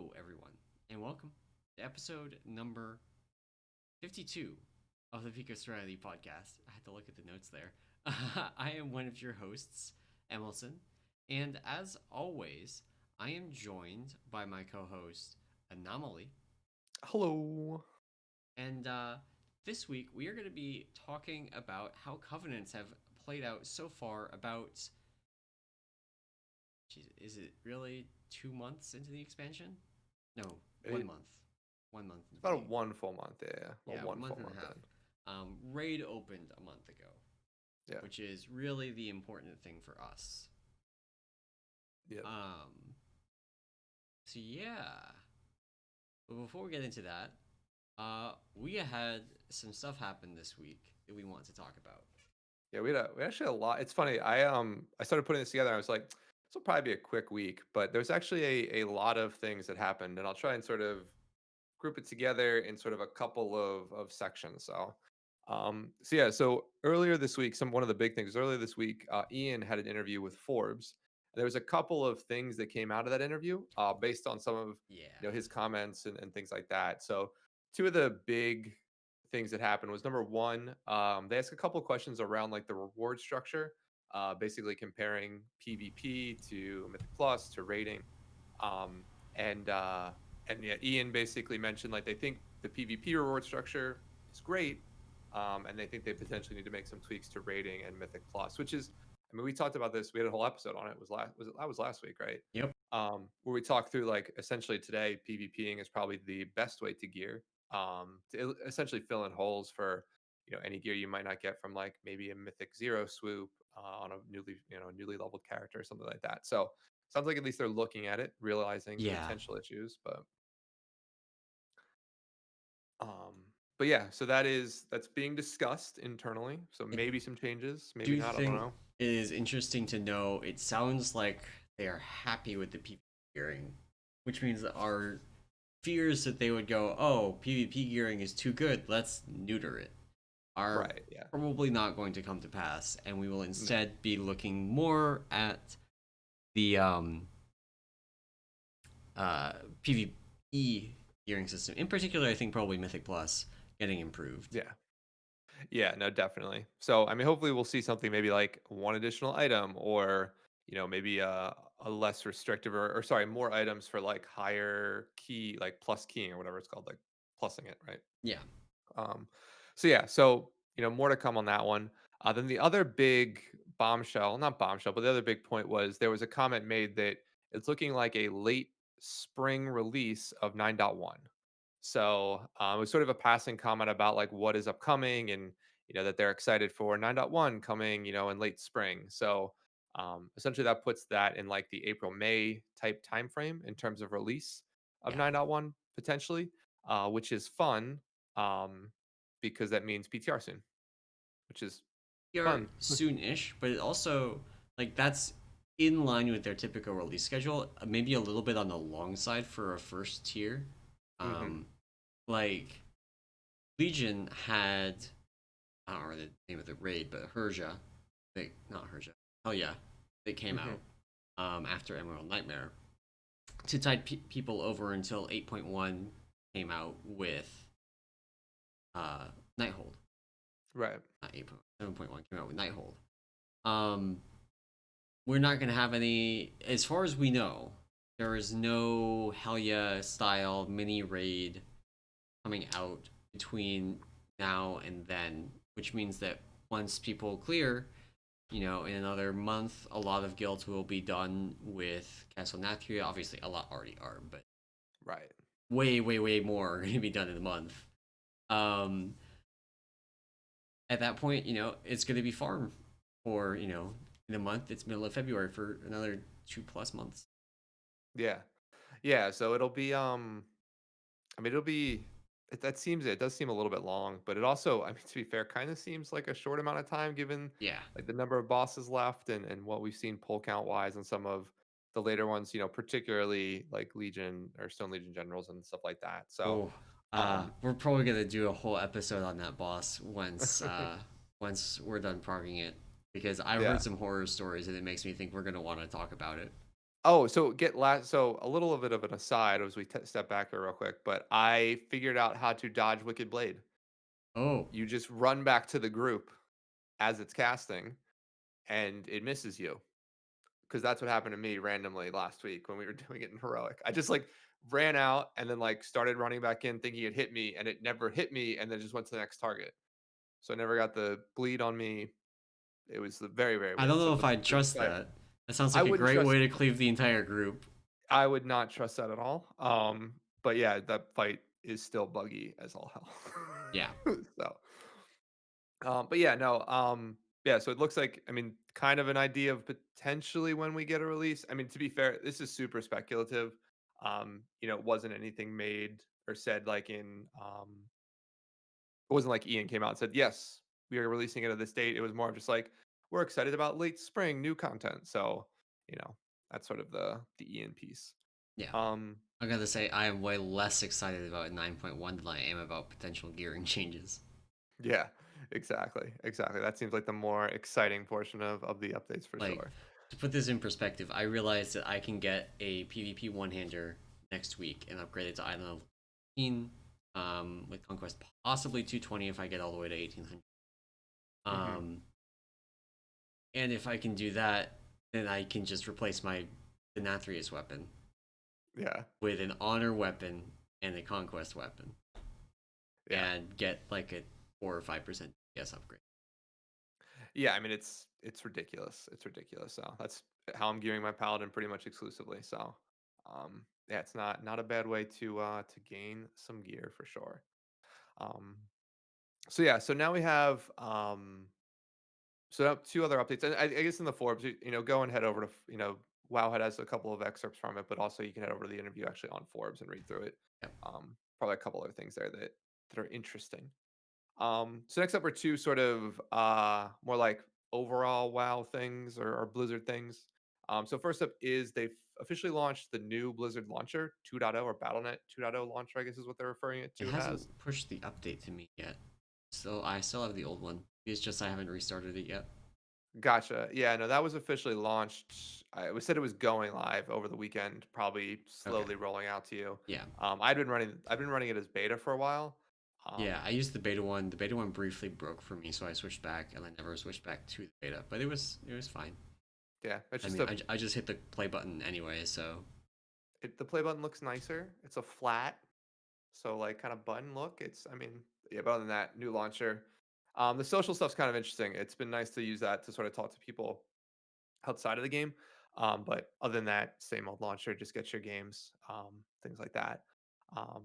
Hello, everyone, and welcome to episode number 52 of the Pico Serenity podcast. I had to look at the notes there. I am one of your hosts, Emallson, and as always, I am joined by my co host, Anomoly. Hello. And this week, we are going to be talking about how Covenants have played out so far. Geez, is it really 2 months into the expansion? No, It, 1 month. 1 month it's into about a the one full month, yeah. Well, yeah, one month full and a month half. in. Raid opened a month ago, Yeah. which is really the important thing for us. Yep. So yeah. But before we get into that, we had some stuff happen this week that we want to talk about. Yeah, we actually had a lot. It's funny. I started putting this together and I was like, this will probably be a quick week, but there's actually a lot of things that happened, and I'll try and sort of group it together in sort of a couple of sections. So earlier this week, one of the big things earlier this week, Ian had an interview with Forbes. There was a couple of things that came out of that interview, based on some of Yeah. his comments and things like that. So two of the big things that happened was number one, they asked a couple of questions around like the reward structure, basically comparing PvP to Mythic Plus to rating. Um, and yeah, Ian basically mentioned like they think the PvP reward structure is great, and they think they potentially need to make some tweaks to rating and Mythic Plus, which is, I mean, we talked about this. We had a whole episode on it. That was last week, right? Yep. Where we talked through like essentially today PvPing is probably the best way to gear, to essentially fill in holes for any gear you might not get from like maybe a Mythic Zero swoop, on a newly leveled character or something like that. So sounds like at least they're looking at it, realizing the Yeah. potential issues, um but yeah, so that's being discussed internally. So I maybe some changes, maybe do not, I don't think know. it is interesting to know. It sounds like they are happy with the PvP gearing, which means that our fears that they would go, oh, PvP gearing is too good, let's neuter it, are Right, yeah. probably not going to come to pass, and we will No. instead be looking more at the uh, PvE gearing system. In particular, I think probably Mythic Plus getting improved. Yeah. Yeah, no, definitely. So, I mean, hopefully we'll see something maybe like one additional item, or, maybe a less restrictive, or sorry, more items for like higher key, like plus keying or whatever it's called, like plussing it, right? Yeah. Um, so yeah, so more to come on that one. Then the other big bombshell, not bombshell, but the other big point was there was a comment made that it's looking like a late spring release of 9.1. So it was sort of a passing comment about like what is upcoming, and that they're excited for 9.1 coming, in late spring. So essentially that puts that in like the April May type time frame in terms of release of Yeah. 9.1 potentially, which is fun, um, because that means PTR soon, which is We are fun. soon-ish, but it also, like, that's in line with their typical release schedule. Maybe a little bit on the long side for a first tier. Hmm. Um, like Legion had, I don't remember the name of the raid, but Herja, not Herja. Hell yeah, they came Hmm. out after Emerald Nightmare to tide people over until 8.1 came out with uh, Nighthold. Right. Not 7.1 came out with Nighthold. Um, we're not going to have any, as far as we know, there is no Helya style mini raid coming out between now and then, which means that once people clear, in another month, a lot of guilds will be done with Castle Nathria. Obviously, a lot already are, but Right. way, way, way more are going to be done in a month. Um, at that point, it's going to be farm for, in a month. It's middle of February for another 2+ months. Yeah. Yeah. So it'll be, I mean, it does seem a little bit long, but it also, I mean, to be fair, kind of seems like a short amount of time given Yeah. like the number of bosses left, and what we've seen pull count wise on some of the later ones, particularly like Legion or Stone Legion generals and stuff like that. So, Oh, um, we're probably gonna do a whole episode on that boss once we're done parking it, because I've heard yeah, some horror stories and it makes me think we're gonna want to talk about it. Oh, so get last. So a little bit of an aside as we step back here real quick, but I figured out how to dodge Wicked Blade. Oh, You just run back to the group as it's casting, and it misses you. Because that's what happened to me randomly last week when we were doing it in heroic. I just like ran out and then like started running back in thinking it hit me, and it never hit me, and then just went to the next target. So I never got the bleed on me. It was very, very I don't weird. So know if but I'd trust that. That sounds I like a wouldn't great trust way to cleave the entire group. I would not trust that at all. But yeah, that fight is still buggy as all Yeah. hell. So but yeah, no, yeah, so it looks like, I mean, kind of an idea of potentially when we get a release. I mean, to be fair, this is super speculative. It wasn't anything made or said like it wasn't like Ian came out and said, yes, we are releasing it at this date. It was more of just like, we're excited about late spring new content. So, you know, that's sort of the Ian piece. Yeah. Um, I gotta say, I am way less excited about 9.1 than I am about potential gearing changes. yeah, exactly. Exactly. That seems like the more exciting portion of the updates for Like, sure. to put this in perspective, I realized that I can get a PvP one-hander next week and upgrade it to item level 15, with Conquest possibly 220 if I get all the way to 1800. Hmm. Um, and if I can do that, then I can just replace my Denathrius weapon Yeah. with an honor weapon and a conquest weapon Yeah. and get like a 4 or 5% PS upgrade. Yeah, I mean it's ridiculous. It's ridiculous. So that's how I'm gearing my paladin pretty much exclusively. So yeah, it's not a bad way to gain some gear for sure. Um so yeah, so now we have two other updates. And I guess in the Forbes, go and head over to Wowhead has a couple of excerpts from it, but also you can head over to the interview actually on Forbes and read through it. Yeah. Probably a couple other things there that are interesting. So next up are two sort of more like overall WoW things or Blizzard things. So first up is they've officially launched the new Blizzard launcher 2.0 or BattleNet 2.0 launcher, I guess is what they're referring it It to it as. hasn't pushed the update to me yet. So I still have the old one. It's just I haven't restarted it yet. Gotcha. Yeah, no, that was officially launched. It was said it was going live over the weekend, probably Okay. slowly rolling out to you. Yeah. I've been running it as beta for a while. Yeah, I Um, used the beta one. The beta one briefly broke for me, so I switched back and I never switched back to the beta. But it was fine. yeah, it's I just mean, I just hit the play button anyway, so the play button looks nicer. It's a flat, so like kind of button look. I mean, yeah, but other than that, new launcher. The social stuff's kind of interesting. It's been nice to use that to sort of talk to people outside of the game. But other than that, same old launcher, just get your games, things like that. Um,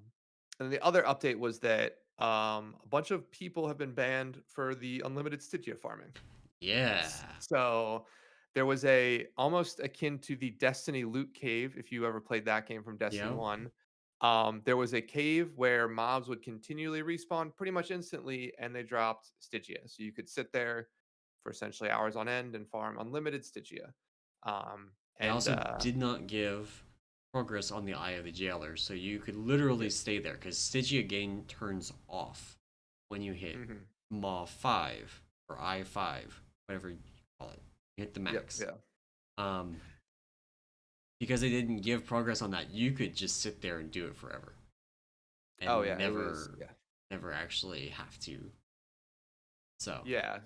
and the other update was that a bunch of people have been banned for the unlimited Stygia farming. yeah. So there was a almost akin to the Destiny loot cave, if you ever played that game from Destiny Yep. 1. There was a cave where mobs would continually respawn pretty much instantly, and they dropped Stygia. So you could sit there for essentially hours on end and farm unlimited Stygia. Um, They and also did not give progress on the Eye of the Jailer, so you could literally yeah, stay there because Stygia gain turns off when you hit mhm, Maw 5 or I5, whatever you call it. You hit the yep, max. yeah. Um, because they didn't give progress on that, you could just sit there and do it forever Oh and yeah, it was never, never actually have to. So, yeah.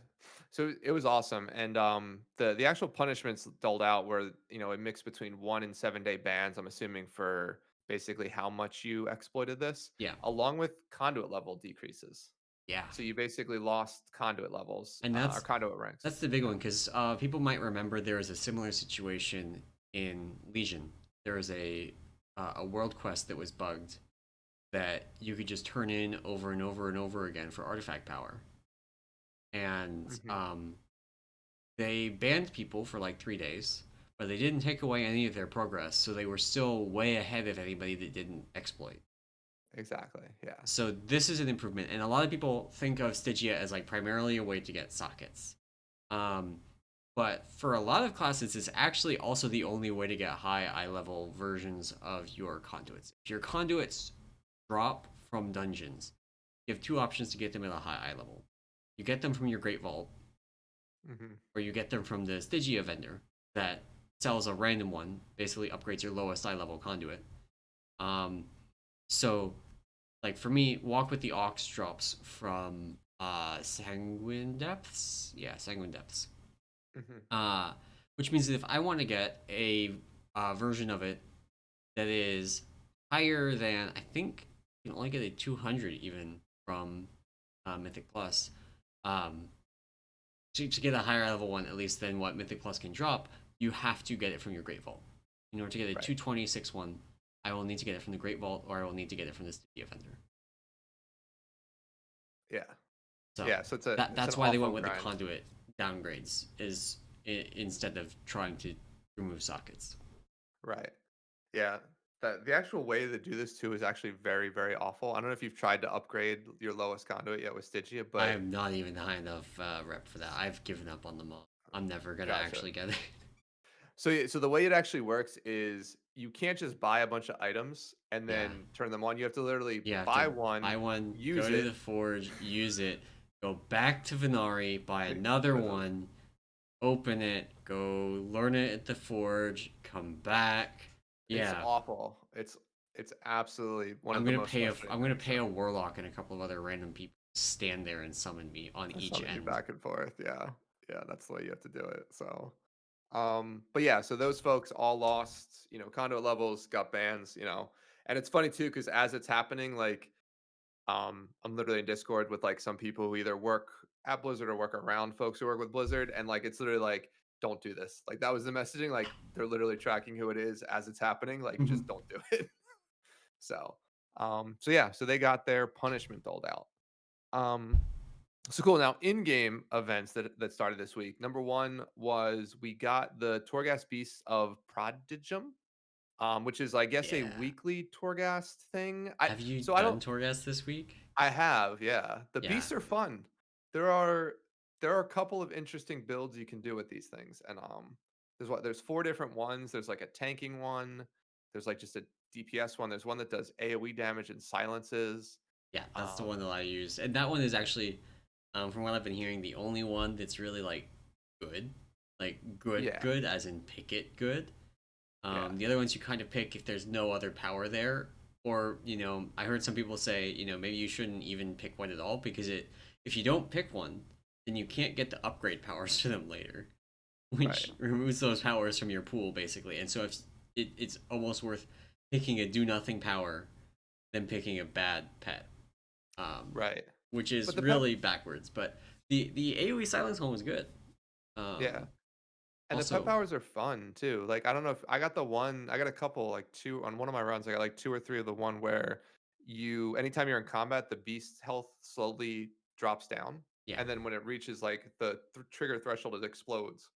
So it was awesome, and the actual punishments doled out were a mix between 1 and 7 day bans. I'm assuming for basically how much you exploited this, yeah, along with conduit level decreases. yeah. So you basically lost conduit levels And or conduit ranks. that's the big Yeah. one because people might remember there was a similar situation in Legion. There was a world quest that was bugged that you could just turn in over and over and over again for artifact power, and Hmm. they banned people for like 3 days, but they didn't take away any of their progress, so they were still way ahead of anybody that didn't exploit. Exactly. Yeah. So this is an improvement, and a lot of people think of Stygia as like primarily a way to get sockets. Um, but for a lot of classes, it's actually also the only way to get high eye level versions of your conduits. If your conduits drop from dungeons, you have two options to get them at a high eye level. You get them from your Great Vault, Hmm. or you get them from the Stygia vendor that sells a random one, basically upgrades your lowest eye level conduit. Um, so like for me, Walk with the Ox drops from Sanguine Depths. Yeah, Sanguine Depths. Hmm. Uh, which means that if I want to get a version of it that is higher than, I think you can only get a 200 even from Mythic Plus. Um, to get a higher level one, at least than what Mythic Plus can drop, you have to get it from your Great Vault. In order to get a Right. 226 one, I will need to get it from the Great Vault, or I will need to get it from the City Offender. Yeah. So Yeah. So it's an that's why they awful went with the grind. conduit downgrades is instead of trying to remove sockets. Right. Yeah. The actual way to do this too is actually very, very awful. I don't know if you've tried to upgrade your lowest conduit yet with Stygia, I but am not even high enough rep for that. I've given up on them all. I'm never gonna gotcha. actually get it. So yeah, so the way it actually works is you can't just buy a bunch of items and Yeah, then turn them on. You have to literally you have to buy one, buy one, use go to it, the forge, use it, go back to Venari, buy another put the one, open it, go learn it at the forge, come back. it's Yeah, awful. It's absolutely one of the most frustrating I'm gonna things. pay So a warlock and a couple of other random people to stand there and summon me on I each summon you end. back and forth. Yeah. Yeah, that's the way you have to do it. So but yeah, so those folks all lost, conduit levels, got bans, and it's funny too, because as it's happening, like I'm literally in Discord with like some people who either work at Blizzard or work around folks who work with Blizzard, and like it's literally like, don't do this. Like that was the messaging. Like they're literally tracking who it is as it's happening. Like just don't do it. So, so yeah, so they got their punishment doled out. Um, so cool. Now, in-game events that started this week. Number one was we got the Torghast Beasts of Prodigum, which is I guess a Yeah. weekly Torghast thing. I Have you so I don't done Torghast this week? I have, yeah. The Yeah. beasts are fun. There are there are a couple of interesting builds you can do with these things, and there's four different ones. There's like a tanking one. There's like just a DPS one. There's one that does AOE damage and silences. Yeah, that's the one Um, that I use. And that one is actually, from what I've been hearing, the only one that's really like good. Like good, yeah, good, as in pick it good. yeah, The other ones you kind of pick if there's no other power there. Or, I heard some people say, maybe you shouldn't even pick one at all because if you don't pick one, then you can't get the upgrade powers to them later, right, which removes those powers from your pool basically. And so if it's almost worth picking a do nothing power than picking a bad pet, um, right. which But is the pep, really backwards. But the AOE silence one was good. yeah. Um, And the pet Also, powers are fun too. Like I don't know if I got the one, I got a couple like two on one of my runs. I got like two or three of the one where you anytime you're in combat, the beast's health slowly drops down, yeah, and then when it reaches like the trigger threshold, it explodes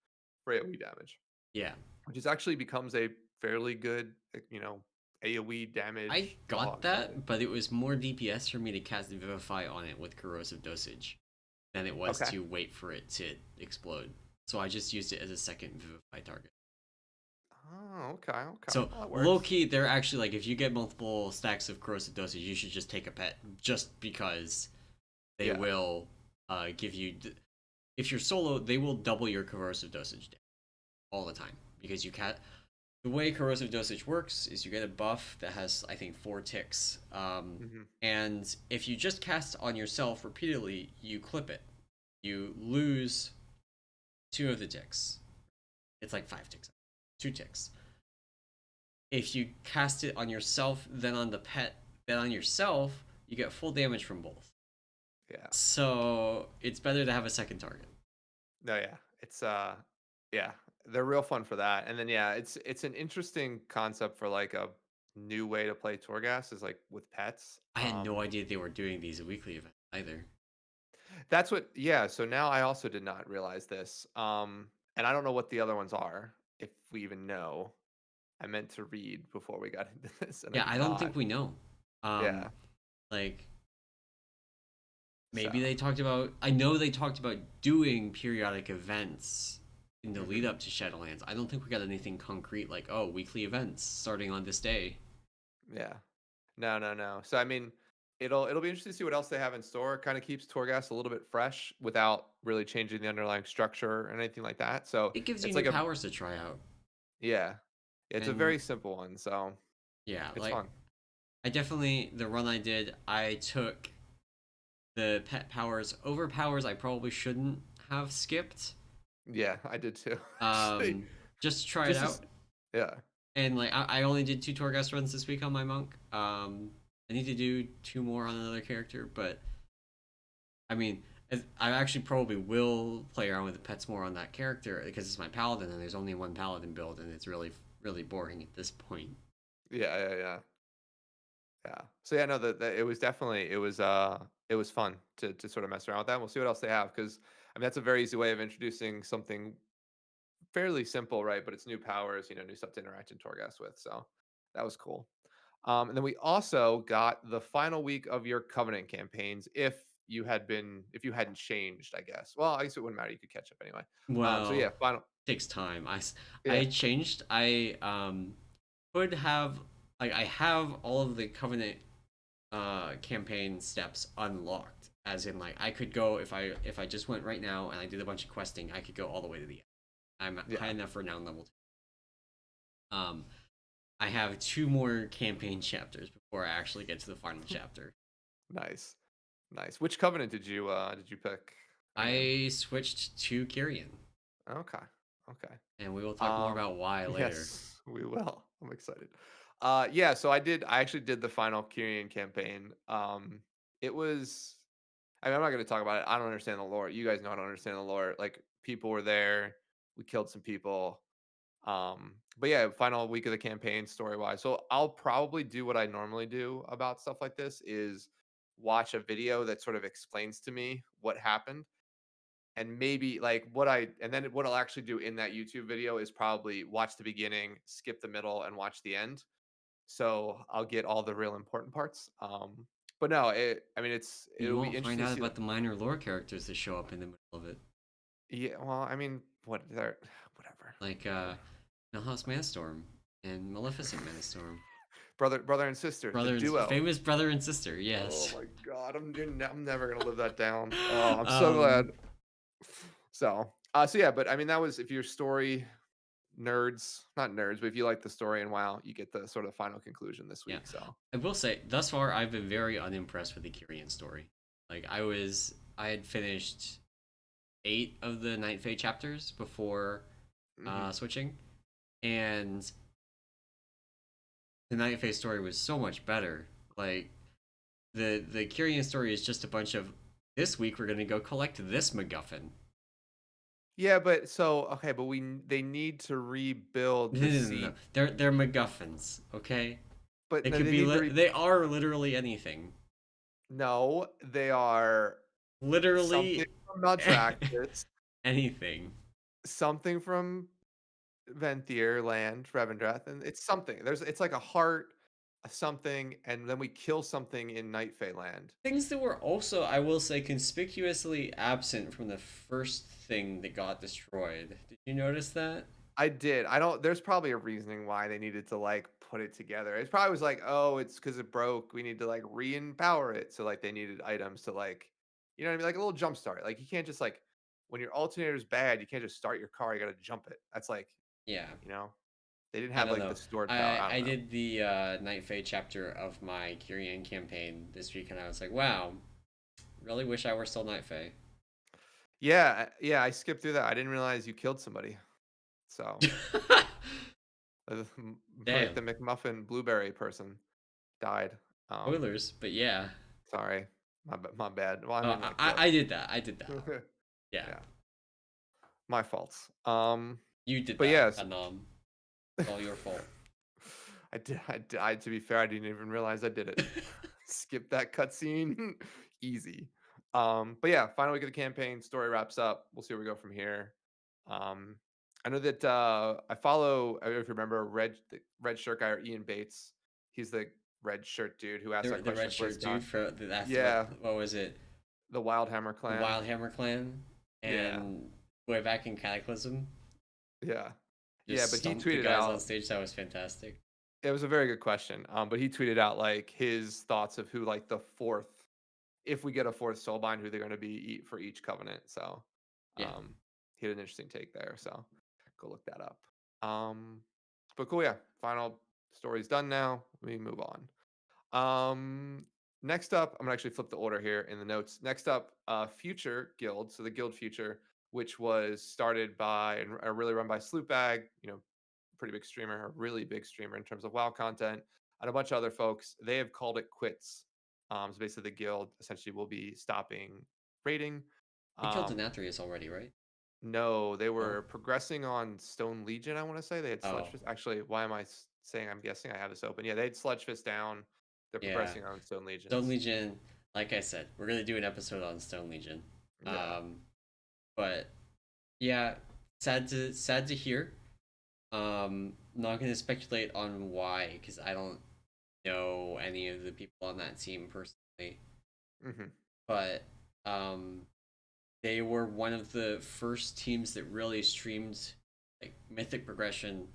for AOE damage, yeah. which is actually becomes a fairly good AOE I damage got dog really. that, but it was more DPS for me to cast Vivify on it with corrosive dosage than it was Okay. to wait for it to explode. So I just used it as a second Vivify target. Oh, okay, okay. So Well, that low works. key, they're actually like if you get multiple stacks of corrosive dosage, you should just take a pet just because they Yeah. will give you. If you're solo, they will double your corrosive dosage all the time because you can't. The way corrosive dosage works is you get a buff that has I think 4 ticks, Hmm. and if you just cast on yourself repeatedly, you clip it. You lose 2 of the ticks. It's like 5 ticks, 2 ticks. If you cast it on yourself, then on the pet, then on yourself, you get full damage from both. Yeah. So it's better to have a second target. No, yeah. It's yeah, they're real fun for that. And then yeah, it's an interesting concept for like a new way to play Torghast is like with pets. I had no idea they were doing these weekly events either. That's what yeah, so now I also did not realize this. And I don't know what the other ones are, if we even know. I meant to read before we got into this and I Yeah, did I don't not. think we know. Um, Yeah. like So, maybe they talked about. I know they talked about doing periodic events in the lead mhm. up to Shadowlands. I don't think we got anything concrete like weekly events starting on this day. Yeah. No, no, no. So I mean, it'll be interesting to see what else they have in store. It kind of keeps Torghast a little bit fresh without really changing the underlying structure or anything like that. So It gives you it's new like a powers to try out. Yeah. It's a And very simple one, so yeah, it's like fun. I definitely the run I did, I took the pet powers over powers I probably shouldn't have skipped. Yeah, I did too. Actually, Um, just to try it just as out. yeah. And like I only did 2 Torghast runs this week on my monk. I need to do 2 more on another character, but I mean, I actually probably will play around with the pets more on that character because it's my paladin and there's only one paladin build and it's really boring at this point. Yeah, yeah, yeah. Yeah. So yeah, no, it was definitely it was fun to sort of mess around with that. And we'll see what else they have because I mean that's a very easy way of introducing something fairly simple, right? But it's new powers, you know, new stuff to interact in Torghast with. So that was cool. And then we also got the final week of your Covenant campaigns if you hadn't changed, I guess. Well, I guess it wouldn't matter. You could catch up anyway. So Well, yeah, final. takes time. Yeah, I changed. I could have like I have all of the Covenant campaign steps unlocked. As in, like I could go if I just went right now and I did a bunch of questing, I could go all the way to the end. I'm high yeah, enough for now level 2. I have 2 more campaign chapters before I actually get to the final chapter. nice, nice. Which Covenant did you pick again? I switched to Kyrian, Okay, okay. and we will talk more Um, about why later. yes, we will. I'm excited. Yeah, so I actually did the final Kyrian campaign. It was I mean, I'm not going to talk about it. I don't understand the lore. You guys know I don't understand the lore. Like people were there, we killed some people. But yeah, final week of the campaign story wise. So I'll probably do what I normally do about stuff like this is watch a video that sort of explains to me what happened and maybe like and then what I'll actually do in that YouTube video is probably watch the beginning, skip the middle, and watch the end. So I'll get all the real important parts. But no, I mean You it'll be won't find interesting to out see about like the minor lore characters that show up in the middle of it, yeah, well, I mean what they're whatever. like Milhouse Manstorm and Maleficent Manstorm, Brother and sister, the duo. famous brother and sister. Oh Yes. my god, I'm never gonna live that down. Oh, I'm so glad. um, So yeah, but I mean that was if you're story nerds, not nerds, but if you like the story and WoW, you get the sort of final conclusion this yeah, week. So I will say thus far I've been very unimpressed with the Kyrian story. Like I had finished 8 of the Night Fae chapters before hmm switching, and the Night Fae story was so much better. Like the Kyrian story is just a bunch of this week we're gonna go collect this MacGuffin. yeah, but so okay, but they need to rebuild the No. seat, They're MacGuffins, okay? but They no, could they be need to they are literally anything. no, they are something Literally from Maldraxxus, anything. something from Venthyr land, Revendreth, and it's something. It's like a heart, a something, and then we kill something in Night Fae land. Things that were also, I will say, conspicuously absent from the first thing that got destroyed. Did you notice that? I did. I don't. There's probably a reasoning why they needed to like put it together. It probably was like, oh, it's because it broke. We need to like re-empower it. So like they needed items to like, you know what I mean, like a little jump start. Like you can't just like when your alternator's bad, you can't just start your car. You got to jump it. That's like, Yeah. you know, they didn't I have don't like know. the stored power. I I don't know. did the Night Fae chapter of my Kyrian campaign this week, and I was like, wow, really wish I were still Night Fae. Yeah, yeah. I skipped through that. I didn't realize you killed somebody. So like Damn. the McMuffin blueberry person died. Um, Spoilers, but yeah. sorry, my bad. Well, I mean like I did that. I did that. Yeah. yeah, my faults. You did But that, yes, Anom. It's all your fault. To be fair, I didn't even realize I did it. Skip that cutscene, easy. But yeah, final week of the campaign. Story wraps up. We'll see where we go from here. Um, I know that I follow. I don't know if you remember the red shirt guy or Ian Bates. He's the red shirt dude who asked that The question red of shirt BlizzCon. dude that asked Yeah, what was it? the Wildhammer The clan. Wildhammer clan Yeah, and way back in Cataclysm. yeah, yeah. Just But he stumped the tweeted guys on out. stage. That was fantastic. It was a very good question. But he tweeted out like his thoughts of who like the fourth, if we get a fourth soulbind, who they're going to be for each covenant. So, Yeah. he had an interesting take there. So, go look that up. Um, but cool, yeah. Final story's done now. We move on. Next up, I'm gonna actually flip the order here in the notes. Next up, Future Guild. So the Guild Future, which was started by and really run by Sloopbag, pretty big streamer, a really big streamer in terms of WoW content, and a bunch of other folks. They have called it quits. So basically, the guild essentially will be stopping raiding. They killed Um, Denathrius already, right? no, they No. were progressing on Stone Legion. I want to say they had Oh, Sludge. Actually, why am I saying? I'm guessing I have this open. Yeah, they had Sludge down. They're yeah. progressing on Stone Stone Legions. Legion. Like I said, we're gonna do an episode on Stone Legion. Yeah. Um, but yeah, sad to hear. Not gonna speculate on why because I don't know any of the people on that team personally. Hmm. But um, they were one of the first teams that really streamed like mythic progression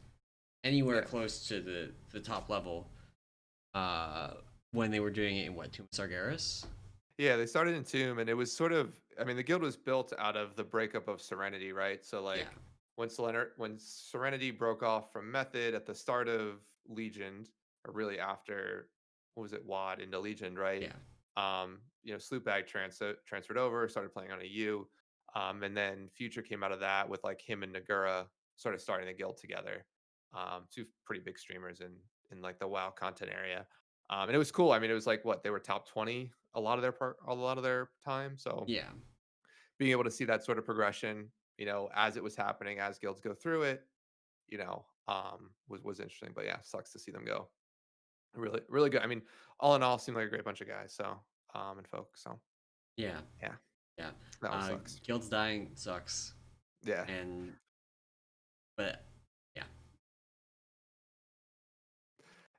anywhere Yeah. close to the top level. Uh, when they were doing it in what Tomb of Sargeras? Yeah, they started in Tomb, and it was sort of. I mean, the guild was built out of the breakup of Serenity, right? So Yeah, like when Serenity broke off from Method at the start of Legion, or really after what was it, WAD into Legion, right? yeah, Sloopbag transferred over, started playing on a U, and then Future came out of that with like him and Nagura sort of starting the guild together. Two pretty big streamers in like the WoW content area. And it was cool. I mean, it was like what they were top 20 a lot of their time. So yeah, being able to see that sort of progression, as it was happening, as guilds go through it, was interesting. But yeah, sucks to see them go. Really, really good. I mean, all in all, seemed like a great bunch of guys. So and folks. So yeah, yeah, yeah. that one sucks. Guilds dying sucks, Yeah, and but yeah,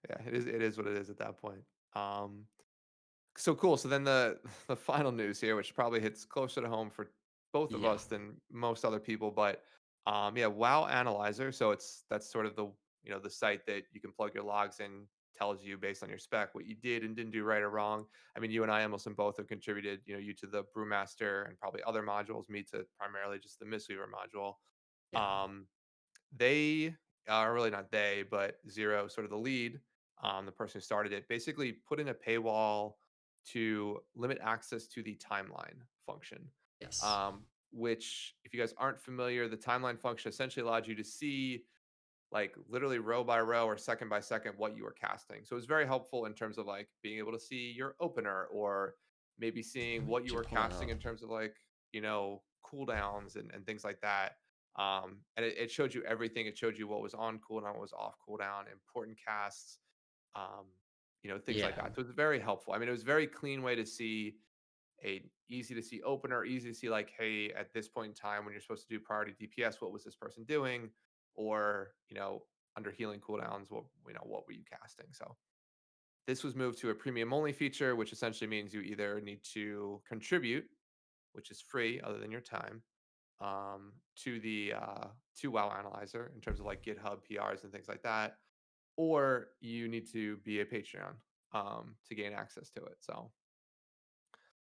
yeah. It is what it is at that point. Um, So cool. So then the the final news here, which probably hits closer to home for both of yeah, us than most other people, but yeah, WoW Analyzer. So that's sort of the site that you can plug your logs in, tells you based on your spec what you did and didn't do right or wrong. I mean, you and I, Emerson, both have contributed. You to the Brewmaster and probably other modules. Me to primarily just the Mistweaver module. yeah. Um, they are really not they, but Zero, sort of the lead, the person who started it, basically put in a paywall to limit access to the timeline function. Yes. Which, if you guys aren't familiar, the timeline function essentially allowed you to see like literally row by row or second by second what you were casting. So it was very helpful in terms of like being able to see your opener or maybe seeing what you Should were pull it casting up. in terms of like, cooldowns and things like that. And it showed you everything. It showed you what was on cooldown, what was off cooldown, important casts, um, things like Yeah, that. So it was very helpful. I mean, it was a very clean way to see a easy to see opener, easy to see like, hey, at this point in time when you're supposed to do priority DPS, what was this person doing? Or, under healing cooldowns, what were you casting? So this was moved to a premium only feature, which essentially means you either need to contribute, which is free other than your time, to the to WoW Analyzer in terms of like GitHub PRs and things like that, or you need to be a Patreon to gain access to it. So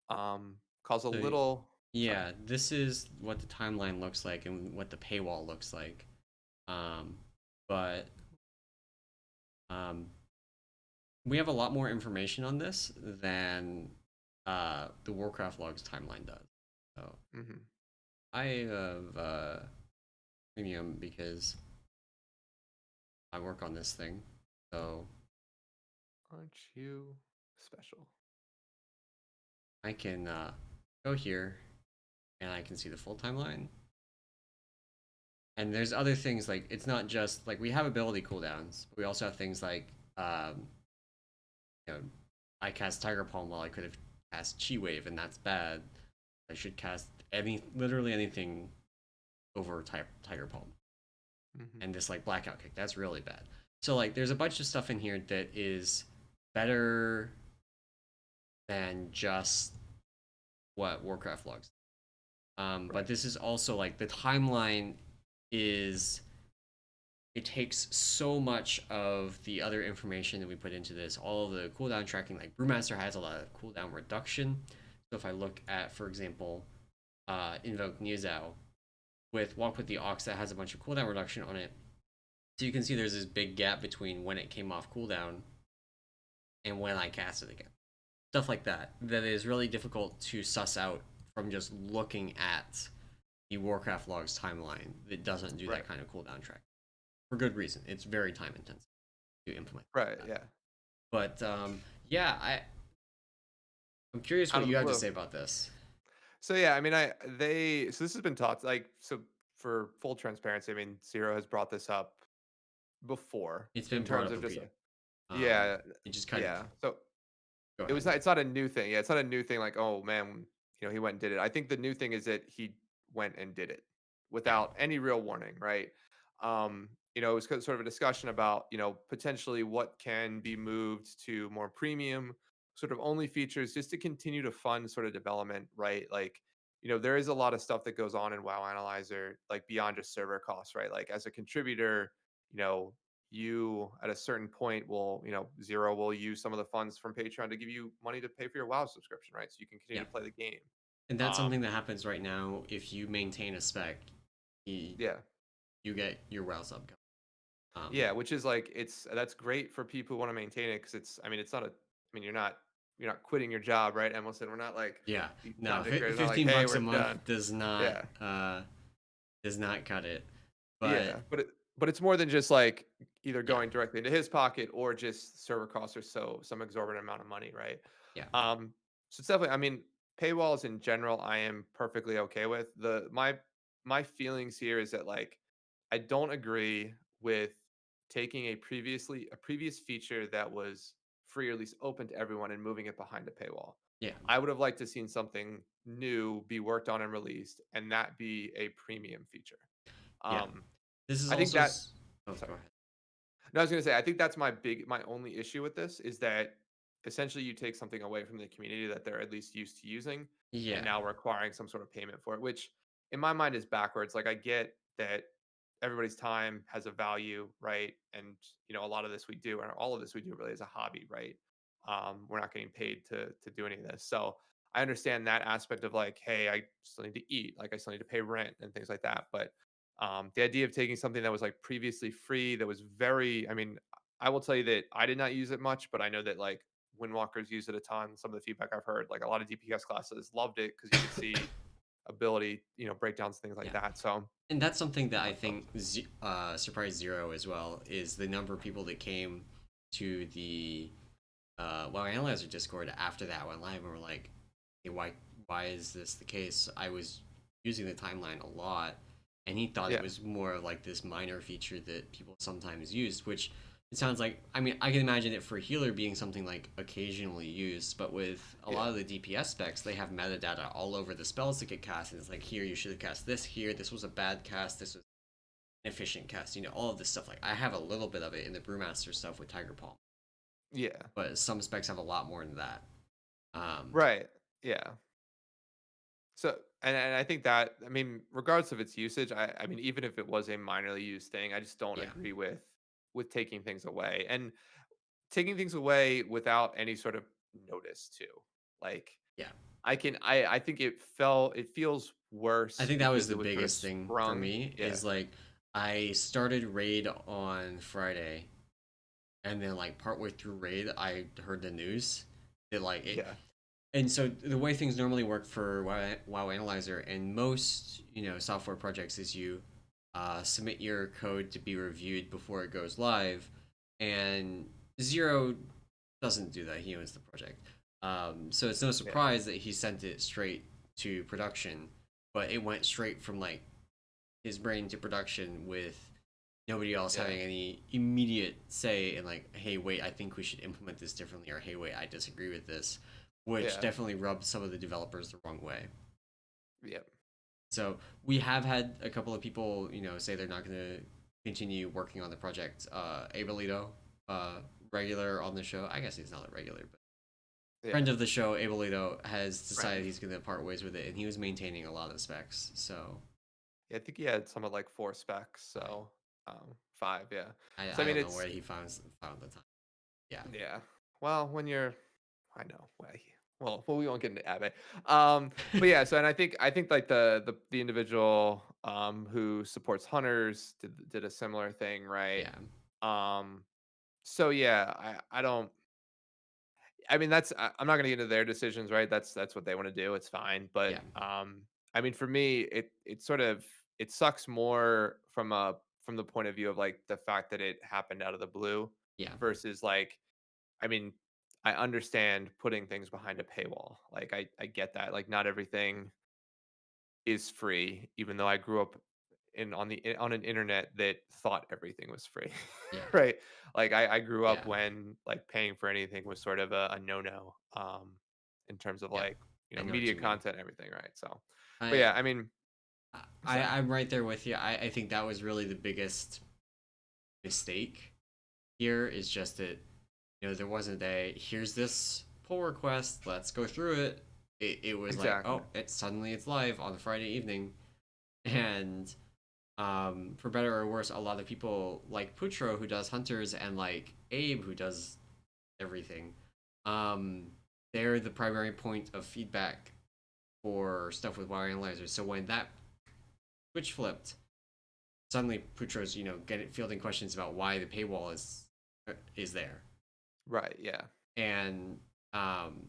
cause a so little sorry. yeah, this is what the timeline looks like and what the paywall looks like. Um, but um, we have a lot more information on this than the Warcraft logs timeline does. So Hmm. I have premium because I work on this thing. So Aren't you special? I can go here and I can see the full timeline. And there's other things like it's not just like we have ability cooldowns, but we also have things like you know I cast Tiger Palm while I could have cast Chi Wave, and that's bad. I should cast literally anything over Tiger Palm, Hmm. and this like Blackout Kick that's really bad. So like there's a bunch of stuff in here that is better than just what Warcraft logs. But Right. this is also like the timeline is it takes so much of the other information that we put into this, all of the cooldown tracking. Like Brewmaster has a lot of cooldown reduction. So if I look at, for example, Invoke Niuzao with Walk with the Ox that has a bunch of cooldown reduction on it, So you can see there's this big gap between when it came off cooldown and when I cast it again. Stuff like that that is really difficult to suss out from just looking at the Warcraft logs timeline that doesn't do Right. that kind of cooldown track for good reason. It's very time intensive to implement Right. that. Yeah. But yeah, I'm curious Out what of the you have to blue. say about this. So yeah, I mean, so this has been talked like so for full transparency. I mean, Zero has brought this up before It's in been brought terms up of just repeatedly. yeah, It just kind of yeah. So go ahead. it's not a new thing. Yeah, it's not a new thing like, oh man, he went and did it. I think the new thing is that he went and did it Yeah, without any real warning, right? It was sort of a discussion about, potentially what can be moved to more premium sort of only features just to continue to fund sort of development, right? Like, there is a lot of stuff that goes on in WoW Analyzer, like beyond just server costs, right? Like as a contributor, you know, you at a certain point will, Zero will use some of the funds from Patreon to give you money to pay for your WoW subscription, right? So you can continue yeah, to play the game. and that's something Um, that happens right now. If you maintain a spec, you, yeah. you get your WoW sub going. Yeah, which is like that's great for people who want to maintain it because I mean it's not you're not quitting your job, right? Emallson, we're not like Yeah, these no, content creators are not like, 15 hey, bucks we're a month done. uh Yeah. does not cut it. But Yeah, but it's more than just like either yeah, going directly into his pocket or just server costs or so some exorbitant amount of money, right? yeah, Um, so it's definitely, I mean, paywalls in general, I am perfectly okay with. My feelings here is that like I don't agree with taking a previous feature that was free or at least open to everyone and moving it behind a paywall. yeah, I would have liked to seen something new be worked on and released and that be a premium feature. yeah. Um, This is I think also that oh, sorry. go ahead. No, I was gonna say I think that's my only issue with this is that essentially you take something away from the community that they're at least used to using and Yeah, now requiring some sort of payment for it, which in my mind is backwards. Like I get that everybody's time has a value, right? And a lot of this we do, and all of this we do really as a hobby, right? We're not getting paid to do any of this. So I understand that aspect of like, hey, I still need to eat, like I still need to pay rent and things like that. But the idea of taking something that was like previously free, that was I mean, I will tell you that I did not use it much, but I know that like Windwalkers use it a ton. Some of the feedback I've heard, like a lot of DPS classes loved it because you could see ability, breakdowns, things like yeah. that. So And that's something that that's I my thoughts. think surprised Zero as well is the number of people that came to the WoW Analyzer Discord after that went live and were like, hey, why is this the case? I was using the timeline a lot, and he thought it Yeah, was more of like this minor feature that people sometimes used, which it sounds like. I mean, I can imagine it for a healer being something like occasionally used, but with a yeah, lot of the DPS specs, they have metadata all over the spells that get cast, and it's like here you should have cast this here. This was a bad cast. This was an efficient cast. All of this stuff. Like I have a little bit of it in the Brewmaster stuff with Tiger Palm, yeah, but some specs have a lot more than that. Um, right, yeah. So, and I think that, I mean, regardless of its usage, I mean, even if it was a minorly used thing, I just don't yeah, agree with taking things away and taking things away without any sort of notice too. Like yeah. I think it feels I worse think that was because the it was sort of biggest thing for sprung. me Yeah, is like I started raid on Friday and then like partway through raid I heard the news that like it yeah, and so the way things normally work for WoW Analyzer and most software projects is you submit your code to be reviewed before it goes live, and Zero doesn't do that. He owns the project, so it's no yeah, surprise that he sent it straight to production, but it went straight from like his brain to production with nobody else yeah, having any immediate say in like, hey, wait, I think we should implement this differently, or hey, wait, I disagree with this, which yeah, definitely rubbed some of the developers the wrong way. yeah, So we have had a couple of people, say they're not going to continue working on the project. Abelito, regular on the show. I guess he's not a regular, but yeah. friend of the show, Abelito, has decided Friend. he's going to part ways with it, and he was maintaining a lot of specs. So Yeah, I think he had some of like four specs, right, so five, yeah. So I I mean, don't know it's where he found the time. Yeah, yeah. Well, when you're I know. Well, we won't get into Abe. But yeah. So, and I think like the individual who supports hunters, did a similar thing, right? Yeah. Um, so yeah, I don't. I mean, I'm not gonna get into their decisions, right? That's what they want to do. It's fine, but Yeah. I mean, for me, it sort of it sucks more from the point of view of like the fact that it happened out of the blue Yeah. versus like, I mean, I understand putting things behind a paywall. Like I get that. Like not everything is free, even though I grew up on an internet that thought everything was free, Yeah. right? Like I grew up Yeah. when like paying for anything was sort of a no no, in terms of Yeah. like I know what media you mean. content, and everything, right? So, but I yeah, I mean, sorry, I'm right there with you. I think that was really the biggest mistake here is just that there wasn't a here's this pull request, let's go through it. It was like, exactly, oh, it's live on a Friday evening, and for better or worse, a lot of people like Putro who does hunters and like Abe who does everything. Um, they're the primary point of feedback for stuff with wire analyzers. So when that switch flipped, suddenly Putro's getting fielding questions about why the paywall is there, right? Yeah, and um,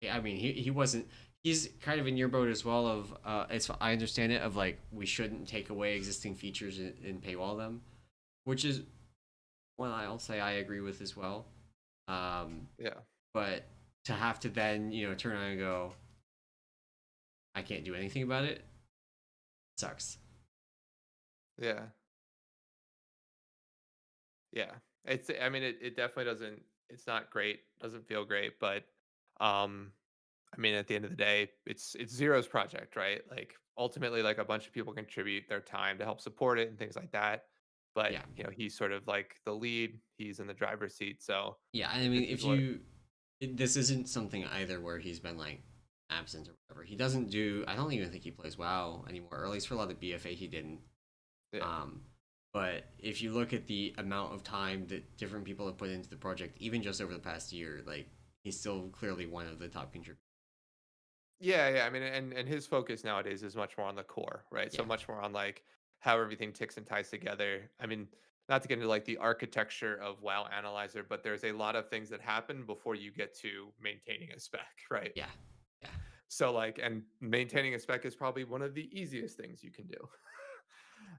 I mean he wasn't. He's kind of in your boat as well. Of as I understand it, of like we shouldn't take away existing features and paywall them, which is one I'll say I agree with as well. Um, yeah, but to have to then turn around and go, I can't do anything about it, sucks. yeah, yeah. I mean, it definitely doesn't. It's not great. Doesn't feel great, but um, I mean, at the end of the day, it's Zero's project, right? Like ultimately, like a bunch of people contribute their time to help support it and things like that. But Yeah, he's sort of like the lead. He's in the driver's seat. So yeah. I like mean, this is what. this isn't something either where he's been like absent or whatever. He doesn't do. I don't even think he plays WoW anymore. Or at least for a lot of BFA, he didn't. Yeah. Um, but if you look at the amount of time that different people have put into the project, even just over the past year, like he's still clearly one of the top contributors. Yeah, yeah. I mean, and his focus nowadays is much more on the core, right? So Yeah, much more on like how everything ticks and ties together. I mean, not to get into like the architecture of WoW Analyzer, but there's a lot of things that happen before you get to maintaining a spec, right? yeah, yeah. So like, and maintaining a spec is probably one of the easiest things you can do.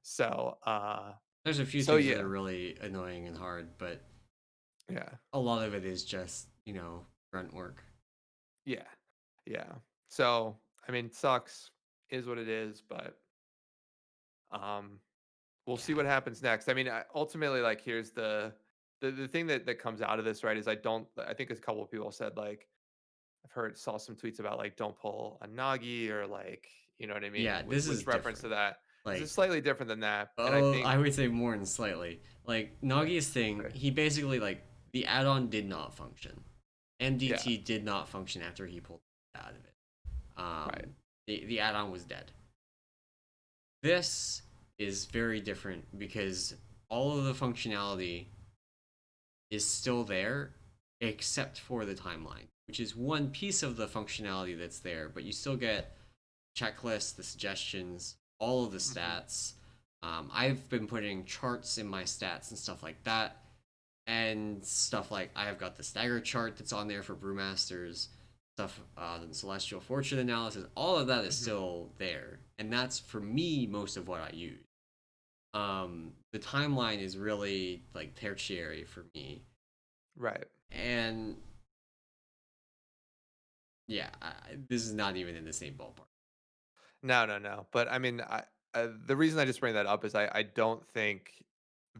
So, There's a few so things that are yeah, really annoying and hard, but yeah, a lot of it is just grunt work. yeah, yeah. So, I mean, sucks is what it is, but um, we'll see Yeah, what happens next. I mean, ultimately, like, here's the thing that comes out of this, right? Is I think a couple of people said like saw some tweets about like don't pull a Nagi or like you know what I mean yeah. This is with reference to different. that. This is Like, slightly different than that, and I oh, think I would say more than slightly. Like Nagi's thing, okay, he basically like the add-on did not function. yeah, MDT did not function after he pulled it out of it. right, The add-on was dead. This is very different because all of the functionality is still there except for the timeline, which is one piece of the functionality that's there, but you still get checklists, the suggestions, all of the hmm, stats. I've been putting charts in my stats and stuff like that, and stuff like I have got the stagger chart that's on there for brewmasters, stuff, the celestial fortune analysis. All of that is hmm, still there, and that's for me most of what I use. The timeline is really like tertiary for me, right. and yeah, this is not even in the same ballpark. No, no, no. But I mean, the reason I just bring that up is I don't think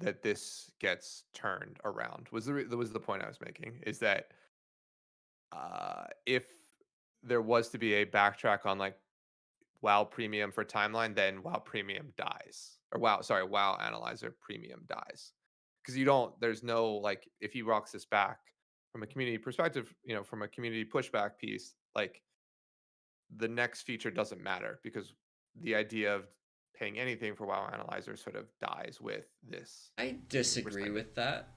that this gets turned around. Was the point I was making? Is that if there was to be a backtrack on like WoW Premium for timeline, then WoW Premium dies, or WoW Analyzer Premium dies, because there's no like if he rocks this back from a community perspective, from a community pushback piece, like the next feature doesn't matter because the idea of paying anything for WoW Analyzer sort of dies with this I thing we're disagree sending. with that.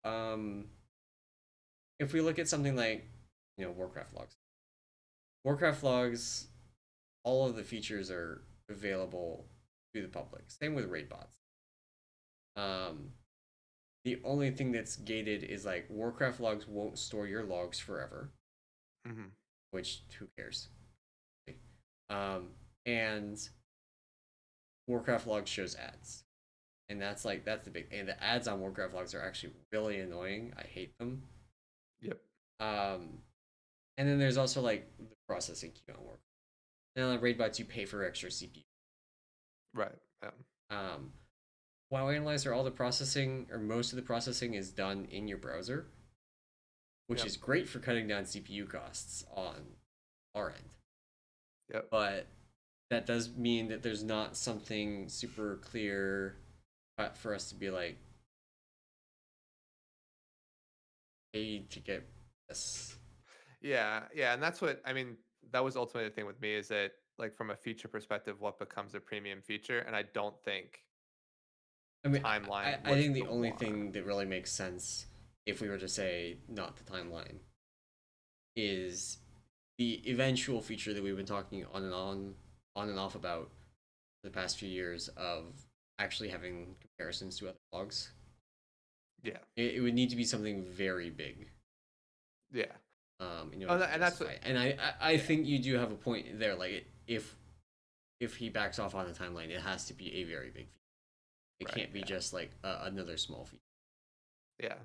Um, if we look at something like Warcraft logs, Warcraft logs, all of the features are available to the public. Same with raid bots. Um, the only thing that's gated is like Warcraft logs won't store your logs forever, Hmm. which who cares? Um, and Warcraft logs shows ads, and that's the big. And the ads on Warcraft logs are actually really annoying. I hate them. Yep. Um, and then there's also like the processing queue on Warcraft. And on raid bots, you pay for extra Right. Yeah. CPU. WoW Analyzer, all the processing or most of the processing is done in your browser, which Yep. is great for cutting down CPU costs on our end. Yep. But that does mean that there's not something super clear for us to be like, pay to get this. Yeah. Yeah. And that's what I mean. That was ultimately the thing with me is that like from a feature perspective, what becomes a premium feature, and I don't think I mean, timeline I was think the the only one. thing that really makes sense, if we were to say not the timeline, is the eventual feature that we've been talking on and off about the past few years of actually having comparisons to other logs. Yeah. It would need to be something very big, Yeah. in Oh, order to and that's justify what. it. And I Yeah. think you do have a point there. Like, if he backs off on the timeline, it has to be a very big feature. It Right. can't be Yeah. just like another small feature. Yeah.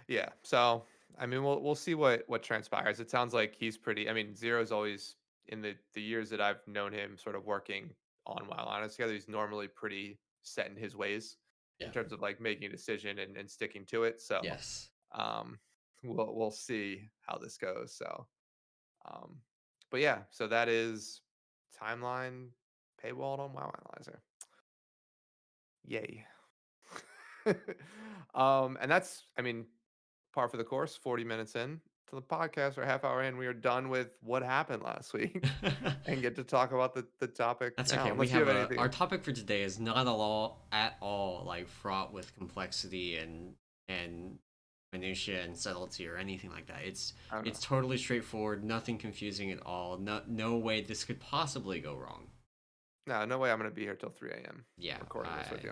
Yeah. So I mean, we'll see what transpires. It sounds like he's pretty. I mean, Zero's always in the years that I've known him, sort of working on Wild Honest together. He's normally pretty set in his ways in Yeah. terms of like making a decision and sticking to it. So Yes. um, we'll see how this goes. So um, but yeah, so that is timeline paywalled on WoW Analyzer. Yay. And that's, I mean, par for the course. 40 minutes in to the podcast or half hour in, we are done with what happened last week and get to talk about the topic That's now. okay. We Unless you have have a anything. our topic for today is not at all like fraught with complexity and minutia and subtlety or anything like that. I don't It's know. totally straightforward, nothing confusing at all. No way this could possibly go wrong. No, no way I'm gonna be here till 3 a.m. Yeah, recording this with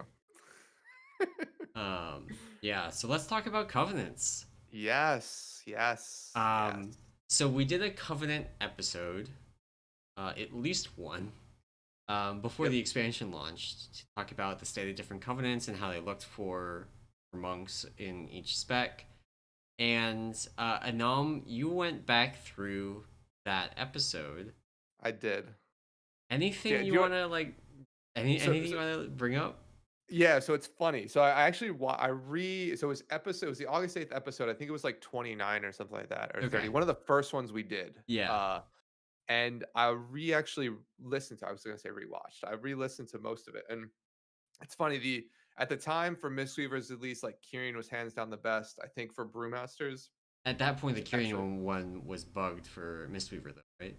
I you. yeah, so let's talk about covenants. Yes, yes, yes. Um so we did a covenant episode, at least one, before Yep, the expansion launched to talk about the state of different covenants and how they looked for monks in each spec. And Anam, you went back through that episode. I did. Anything Do you you want to like? so, Anything so you want to bring up? Yeah, so it's funny. So I actually so it was the August 8th episode. I think it was like 29 or something like that, or 30. Okay. One of the first ones we did. Yeah. And I actually listened to, I was gonna say rewatched. I re-listened to most of it. And it's funny, the at the time for Mistweavers, at least like Kieran was hands down the best. I think for Brewmasters, At that it point, the was actually Kyrian one was bugged for Mistweaver, though, right?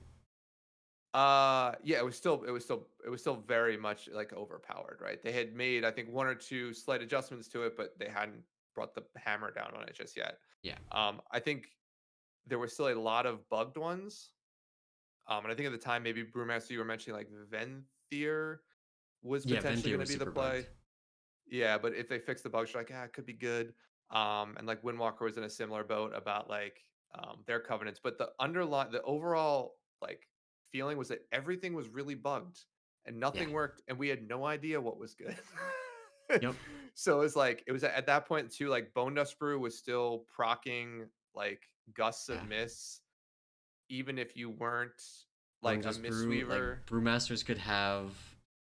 yeah, it was still very much like overpowered, right? They had made I think one or two slight adjustments to it, but they hadn't brought the hammer down on it just yet. Yeah. I think there were still a lot of bugged ones. And I think at the time maybe Brewmaster you were mentioning like Venthyr was Yeah, potentially Venthyr going to was be the super bugged. play. Yeah, but if they fix the bugs, you're like, it could be good. And like Windwalker was in a similar boat about like their covenants, but the overall like feeling was that everything was really bugged and Yeah. nothing worked, and we had no idea what was good. Yep. So it was at that point too, like Bone Dust Brew was still procking like gusts of Yeah. miss, even if you weren't Bone like a Dust Brew, like Mistweaver. Brewmasters could have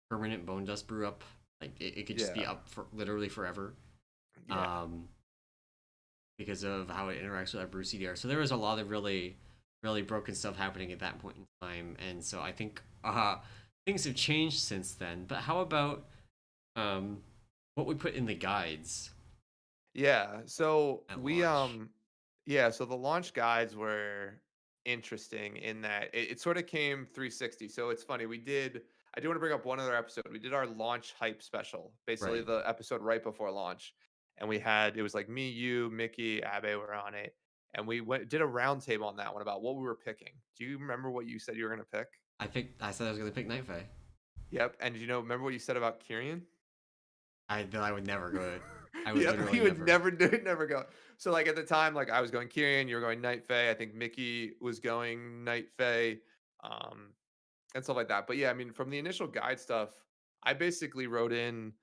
permanent Bone Dust Brew up. Like it could just be Yeah, up for literally forever. yeah, Um, because of how it interacts with our Brew CDR. So there was a lot of really broken stuff happening at that point in time, and so I think things have changed since then. But how about um, what we put in the guides yeah. So at we launch? yeah, so the launch guides were interesting in that it sort of came 360. So it's funny, I do want to bring up one other episode. We did our launch hype special, basically Right. the episode right before launch. And it was like me, you, Mickey, Abe were on it. And we did a roundtable on that one about what we were picking. Do you remember what you said you were going to pick? I said I was gonna pick Night Fae. Yep. And remember what you said about Kyrian? I would never go. I would Yep, literally he would never. never do it, never go. So like at the time, like I was going Kyrian, you were going Night Fae. I think Mickey was going Night Fae, um, and stuff like that. But yeah, I mean, from the initial guide stuff, I basically wrote in,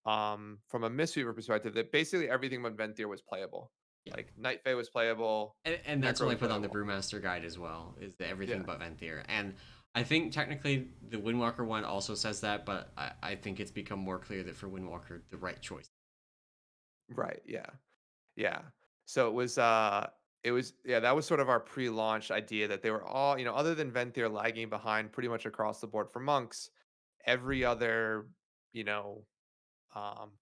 from a Mistweaver perspective, that basically everything but Venthyr was playable. Yeah. Like Night Fae was playable, And that's Necro what I was put on the playable. Brewmaster guide as well, is the everything Yeah, but Venthyr. And I think technically the Windwalker one also says that, but I think it's become more clear that for Windwalker, the right choice. right. Yeah. Yeah. So it was yeah, that was sort of our pre-launch idea that they were all, other than Venthyr lagging behind pretty much across the board for monks, every other, you know,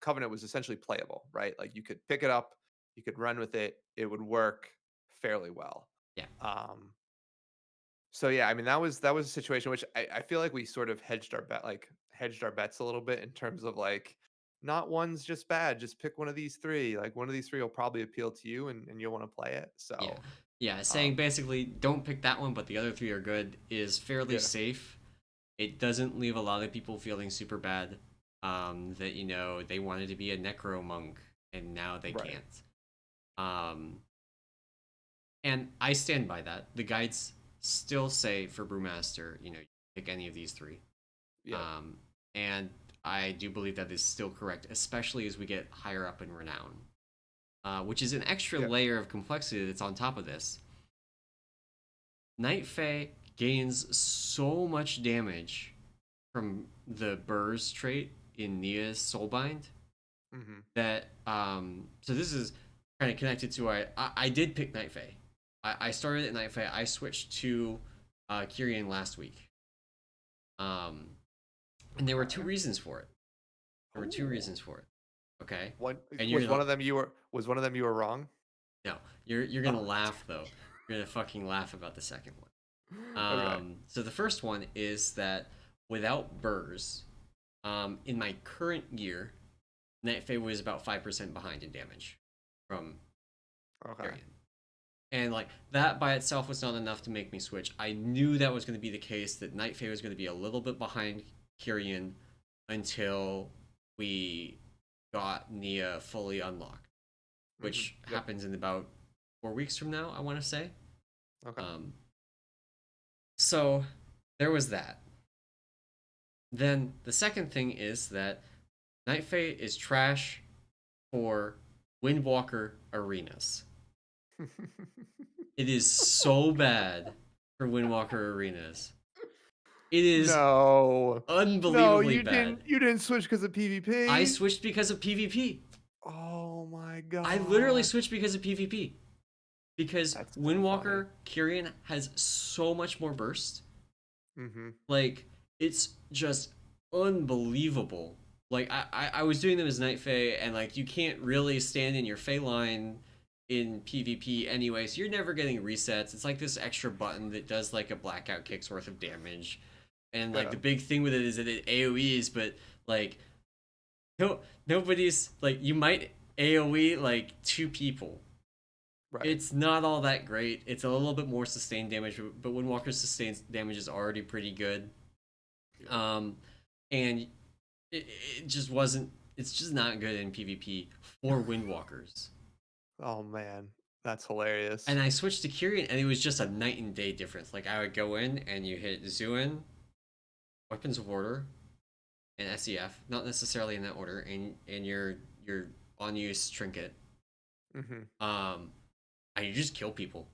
covenant was essentially playable, right? Like you could pick it up, you could run with it, it would work fairly well. Yeah. Um so yeah, I mean that was a situation which I feel like we sort of hedged our bets a little bit in terms of like not one's just bad, just pick one of these three. Like one of these three will probably appeal to you and you'll want to play it. Yeah. So Yeah. Saying um basically don't pick that one, but the other three are good is fairly yeah, safe. It doesn't leave a lot of people feeling super bad that, they wanted to be a Necro monk and now they right. can't. Um, and I stand by that. The guides still say for Brewmaster, pick any of these three. Yep. Um, and I do believe that is still correct, especially as we get higher up in renown, which is an extra Yep. layer of complexity that's on top of this. Night Fae gains so much damage from the Burrs trait in Nia's Soulbind Mhm. that so this is kind of connected to I did pick Night Fae. I started at Night Fae. I switched to Kyrian last week. Um, and there were two Okay. reasons for it. There were two Ooh. reasons for it. Okay, One and you're was one gonna of them you were wrong? no, you're gonna Oh. laugh though. You're gonna fucking laugh about the second one. Okay. So the first one is that without burrs, in my current year, Night Fae was about 5% behind in damage from Okay. Tyrion. And like that by itself was not enough to make me switch. I knew that was going to be the case, that Night Fae was going to be a little bit behind Kyrian until we got Nia fully unlocked, Mhm. which Yep. happens in about 4 weeks from now, I want to say. Okay. Um, so there was that. Then the second thing is that Night Fae is trash for Windwalker arenas. It is so bad for Windwalker arenas. It is No. No, unbelievably you bad. didn't switch because of I PvP? switched because of PvP. Oh my I literally god. switched because of PvP. Because That's so funny. Windwalker Kyrian has so much more burst. Mhm. Like, it's just unbelievable. Like, I was doing them as Night Fae, and like, you can't really stand in your Fae line in PvP anyway, so you're never getting resets. It's like this extra button that does like a blackout kick's worth of damage. And like Yeah. the big thing with it is that it AoEs, but like no nobody's like you might AoE like two people. Right. It's not all that great. It's a little bit more sustained damage, but Windwalker's sustained damage is already pretty good. Yeah. Um, and it just wasn't. It's just not good in PvP for Windwalkers. Oh man. That's hilarious. And I switched to Kyrian, and it was just a night and day difference. Like I would go in and you hit Zuin, Weapons of Order, and SEF, not necessarily in that order, and your on use trinket. Mhm. Um, and you just kill people.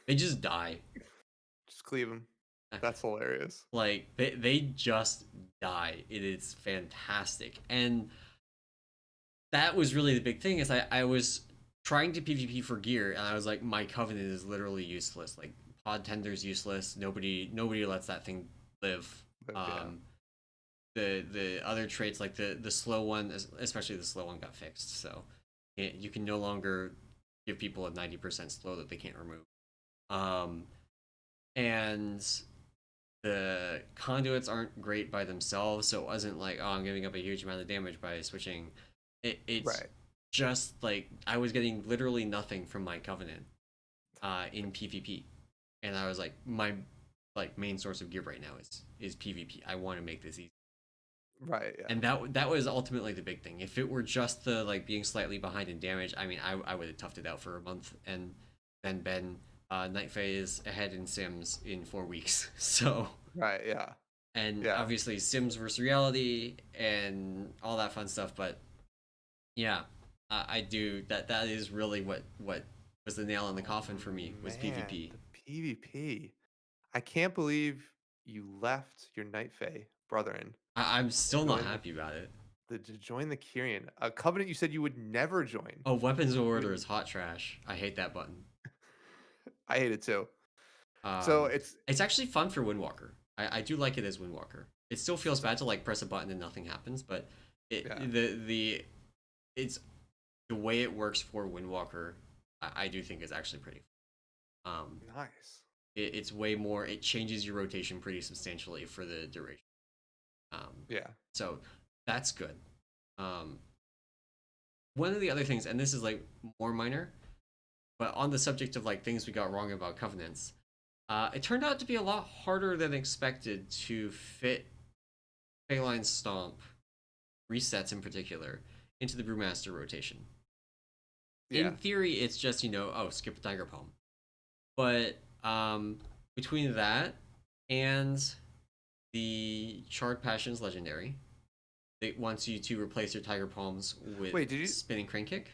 They just die. Just cleave him. That's hilarious. Like they just die. It is fantastic. And that was really the big thing is I was trying to PvP for gear and I was like my covenant is literally useless. Like pod tender's useless. Nobody lets that thing live. But yeah. Um the other traits like the slow one, especially the slow one, got fixed. So you can no longer give people a 90% slow that they can't remove. Um and the conduits aren't great by themselves, so it wasn't like, oh, I'm giving up a huge amount of damage by switching. It's Right. just like I was getting literally nothing from my covenant in PvP, and I was like, my like main source of gear right now is PvP. I want to make this easy. Right. Yeah. And that was ultimately the big thing. If it were just the like being slightly behind in damage, I mean, I would have toughed it out for a month and then been night phase ahead in Sims in 4 weeks. So Right. Yeah. and Yeah. obviously Sims versus reality and all that fun stuff. But yeah, I do that. That is really what was the nail in the Oh coffin for me was man, PvP. the PvP. I can't believe you left your Night Fae brethren I'm to still not join happy about it. to join the Kyrian, a covenant you said you would never join. Oh, weapons of order When is hot trash. I hate that button. I hate it too. So Um, it's actually fun for Windwalker. I do like it as Windwalker. It still feels so, bad to like press a button and nothing happens, but yeah, the it's the way it works for Windwalker. I do think is actually pretty. Um, nice. it's way more. It changes your rotation pretty substantially for the duration. Um, Yeah. so that's good. Um, one of the other things, and this is like more minor, but on the subject of like things we got wrong about covenants, it turned out to be a lot harder than expected to fit Feline Stomp resets in particular into the Brewmaster rotation. In Yeah. theory, it's just oh, skip a Tiger Palm, but between that and the Charred Passions legendary, it wants you to replace your Tiger Palms with Wait, did you Spinning Crane Kick.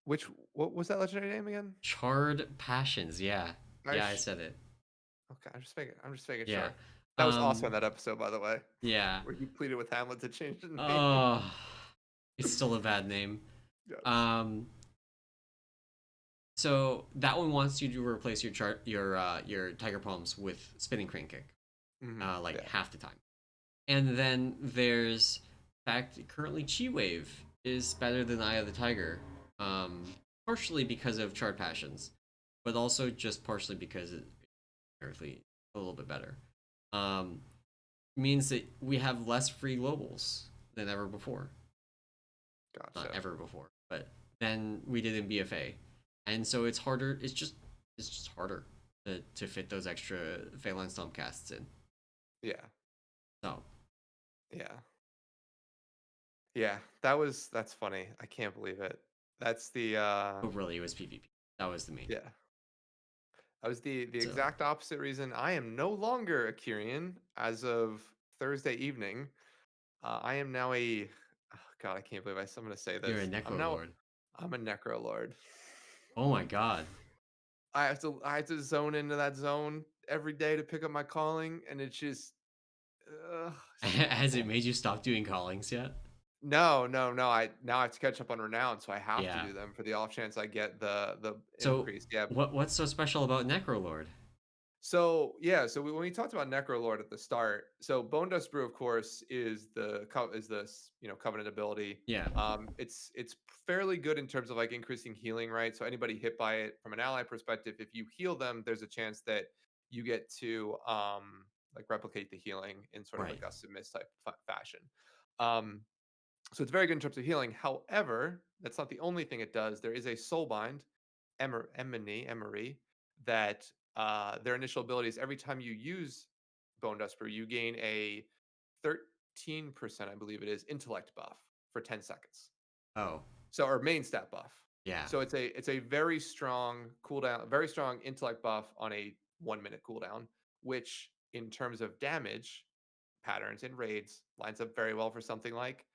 which what was that legendary name again? Charred Passions, yeah, I yeah, I sh- said it, okay, I'm just making yeah, sure. That was awesome um, in that episode, by the way, yeah. where you pleaded with Hamlet to change the name. Oh, it's still a bad name. Yes. Um, so that one wants you to replace your Tiger Palms with Spinning Crane Kick, like Yeah. half the time. And then there's fact currently Chi Wave is better than Eye of the Tiger, partially because of Charred Passions, but also just partially because it's inherently a little bit better. Um, means that we have less free globals than ever before. Not Gotcha. ever before, but than we did in BFA, and so it's harder. It's just harder to fit those extra Phalanx Stomp casts in. Yeah. So, Yeah. Yeah. That's funny. I can't believe it. That's the but really, it was PvP. That was the main. yeah. That was the So exact opposite reason I am no longer a Kyrian as of Thursday evening. I am now a oh God, I can't believe I'm gonna say you're a this. Necro Lord. I'm a Necro Lord. Oh my god. I have to zone into that zone every day to pick up my calling, and it's just Has it painful. made you stop doing callings yet? No, no, no. I now I have to catch up on renown, so I have to Yeah. do them for the off chance I get the So increase. Yeah. what's so special about Necro Lord? So yeah, so when we talked about Necrolord at the start, so Bone Dust Brew, of course, is Covenant ability. Yeah. It's fairly good in terms of like increasing healing, right? So anybody hit by it from an ally perspective, if you heal them, there's a chance that you get to like replicate the healing in sort of a Right. gust of mist type fashion. Um, so it's very good in terms of healing. However, that's not the only thing it does. There is a soulbind, Emery, that their initial ability is every time you use Bone Dust Brew, you gain a 13%, I believe it is, intellect buff for 10 seconds. Oh. So our main stat buff. Yeah. So it's a very strong cooldown, very strong intellect buff on a 1 minute cooldown, which in terms of damage patterns in raids lines up very well for something like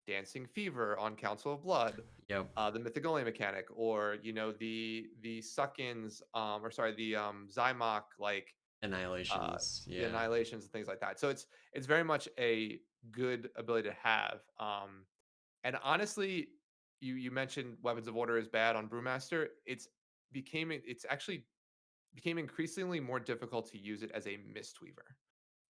Dancing Fever on Council of Blood, Yep. the Mythicalian mechanic, or the suck-ins, or sorry, the Zymok like uh, Annihilations. the Yeah. annihilations and things like that. So it's very much a good ability to have. And honestly, you mentioned Weapons of Order is bad on Brewmaster. It's actually became increasingly more difficult to use it as a Mistweaver.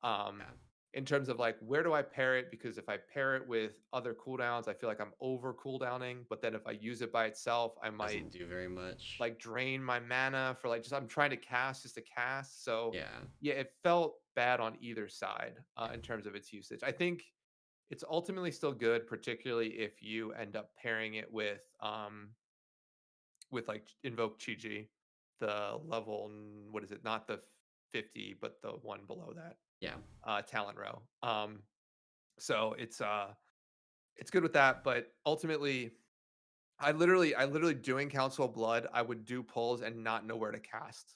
Um, Yeah. in terms of like where do I pair it? Because if I pair it with other cooldowns, I feel like I'm over cooldowning. But then if I use it by itself, I might Doesn't do very much. like drain my mana for like just I'm trying to cast just to cast. So Yeah. yeah, it felt bad on either side Yeah. in terms of its usage. I think it's ultimately still good, particularly if you end up pairing it with like Invoke Chi, the level what is it? Not the 50, but the one below that Yeah. talent row. So it's good with that, but ultimately I literally doing Council of Blood, I would do pulls and not know where to cast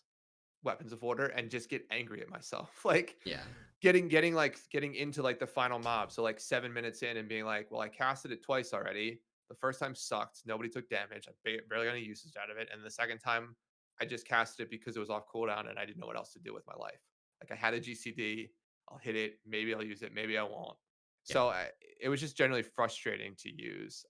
Weapons of Order and just get angry at myself. Like Yeah. getting into like the final mob. So like 7 minutes in and being like, well, I casted it twice already. The first time sucked. Nobody took damage. I barely got any usage out of it. And the second time, I just casted it because it was off cooldown and I didn't know what else to do with my life. Like I had a GCD. I'll hit it. Maybe I'll use it. Maybe I won't. Yeah. So it was just generally frustrating to use.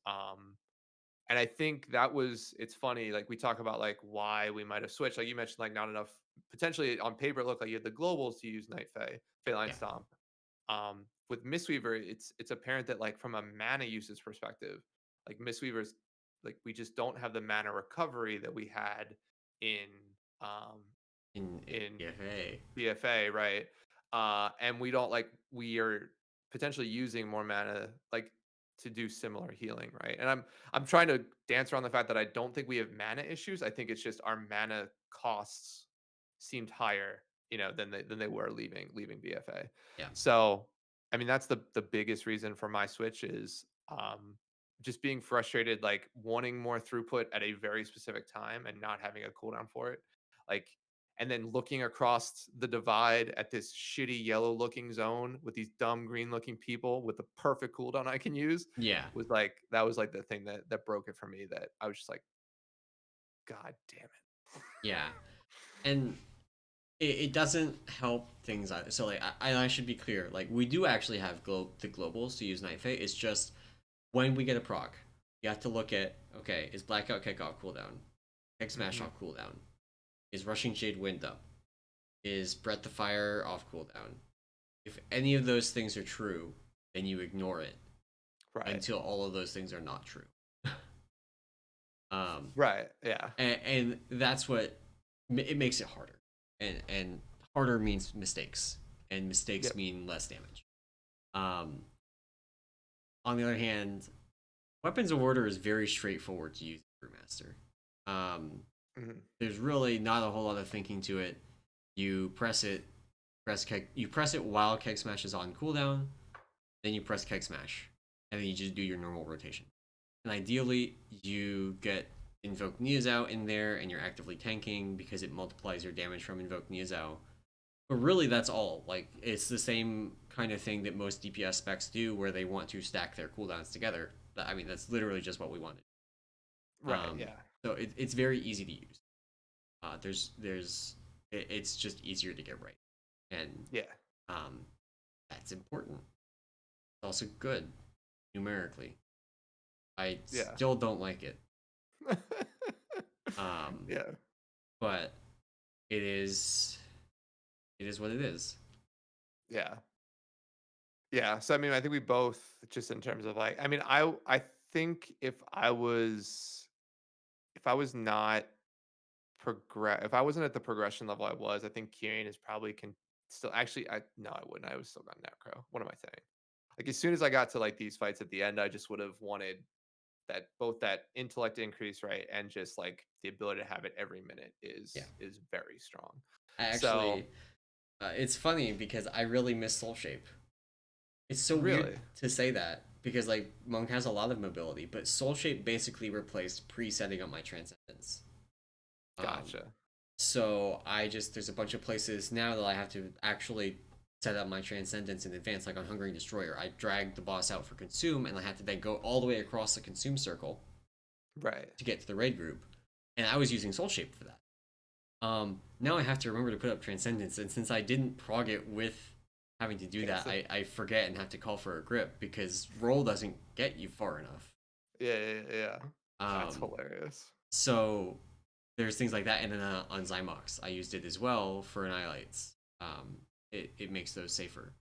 And I think that was it's funny, like, we talk about, like, why we might have switched, like, you mentioned, like, not enough potentially on paper, it looked like you had the globals to use Night Fae, Phalanx Yeah. Stomp. With Mistweaver, it's apparent that, like, from a mana usage perspective, like, Mistweaver's like, we just don't have the mana recovery that we had in, um, In in BFA. BFA, right? And we are potentially using more mana like to do similar healing, right? And I'm trying to dance around the fact that I don't think we have mana issues. I think it's just our mana costs seemed higher, than they were leaving BFA. Yeah. So, I mean, that's the biggest reason for my switch is just being frustrated, like wanting more throughput at a very specific time and not having a cooldown for it. Like and then looking across the divide at this shitty yellow looking zone with these dumb green looking people with the perfect cooldown I can use Yeah. was like the thing that broke it for me that I was just like, God damn it. Yeah. And it doesn't help things either. So like I should be clear. Like we do actually have the globals to use Night Fae. It's just when we get a proc, you have to look at okay, is Blackout Kick off cooldown? Hex Smash Hmm. off cooldown? Is Rushing Shade Wind up? Is Breath of Fire off cooldown? If any of those things are true, then you ignore it Right. until all of those things are not true. um, Right. Yeah. and that's what it makes it harder, and harder means mistakes, and mistakes Yep. mean less damage. Um, on the other hand, Weapons of Order is very straightforward to use Brewmaster. Um, Hmm. there's really not a whole lot of thinking to it. You press it, you press it while Keg Smash is on cooldown, then you press Keg Smash, and then you just do your normal rotation. And ideally, you get Invoke Neozao in there, and you're actively tanking because it multiplies your damage from Invoke Neozao. But really, that's all. Like, it's the same kind of thing that most DPS specs do, where they want to stack their cooldowns together. I mean, that's literally just what we wanted. Right. Um, Yeah. so it's very easy to use. It's just easier to get right, and Yeah. um, that's important. It's also good numerically. I Yeah. still don't like it, um, Yeah. but it is what it is. Yeah. Yeah. So I mean, I think we both just in terms of like, I mean, I think if I was not if I wasn't at the progression level I was, I think Kieran is probably can still actually I no, I wouldn't. I was still got Necro. What am I saying? Like as soon as I got to like these fights at the end, I just would have wanted that both that intellect increase, right? And just like the ability to have it every minute Yeah, is very strong. I So actually, it's funny because I really miss Soul Shape. It's so weird really, to say that because like Monk has a lot of mobility, but Soul Shape basically replaced pre-setting up my Transcendence. Um, gotcha. so there's a bunch of places now that I have to actually set up my Transcendence in advance, like on Hungering Destroyer. I drag the boss out for Consume, and I have to then go all the way across the Consume circle Right. to get to the raid group, and I was using Soul Shape for that. Now I have to remember to put up Transcendence, and since I didn't prog it with having to do that, Cancel. I forget and have to call for a grip because roll doesn't get you far enough. Yeah, yeah, yeah. That's Um, hilarious. so there's things like that, and then on Zymox, I used it as well for Annihilates. It makes those safer,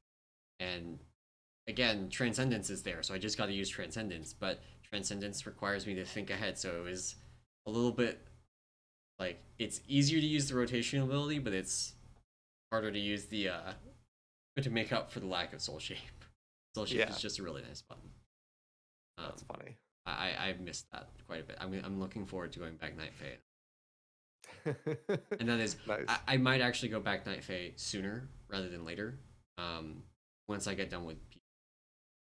and again, Transcendence is there, so I just got to use Transcendence, but Transcendence requires me to think ahead, so it was a little bit like it's easier to use the rotation ability, but it's harder to use the to make up for the lack of Soul Shape. Soul Shape is Yeah, just a really nice button. that's Um, funny. I've missed that quite a bit. I'm looking forward to going back Night Fate. And that is, Nice. I might actually go back Night Fae sooner rather than later. Um, once I get done with P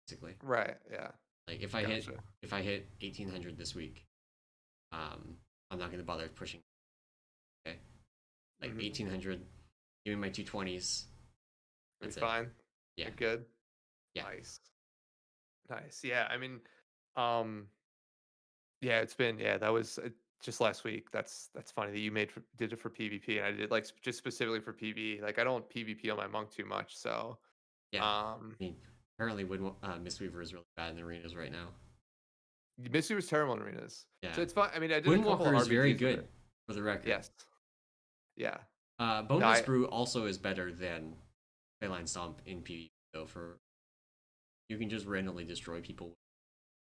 basically. Right. Yeah. Like Gotcha. if I hit 1800 this week, I'm not gonna bother pushing. Okay, like Hmm. 1800, give me my 220s. Be That's it. fine. Yeah, You're good. yeah. Nice. Nice. Yeah. I mean, um, yeah, it's been yeah, that was just last week. That's funny that you did it for PvP and I did like just specifically for PvE. Like I don't PvP on my monk too much, so Yeah. um I mean, apparently, Mistweaver is really bad in arenas right now. Misty was terrible in arenas. So Yeah. it's fun. I mean, I did a couple Windwalker of is very RBGs with good, it. for the record. Yes. Yeah. Bone No, Dust Brew also is better than Phalanx Stomp in PvP, though, for you can just randomly destroy people.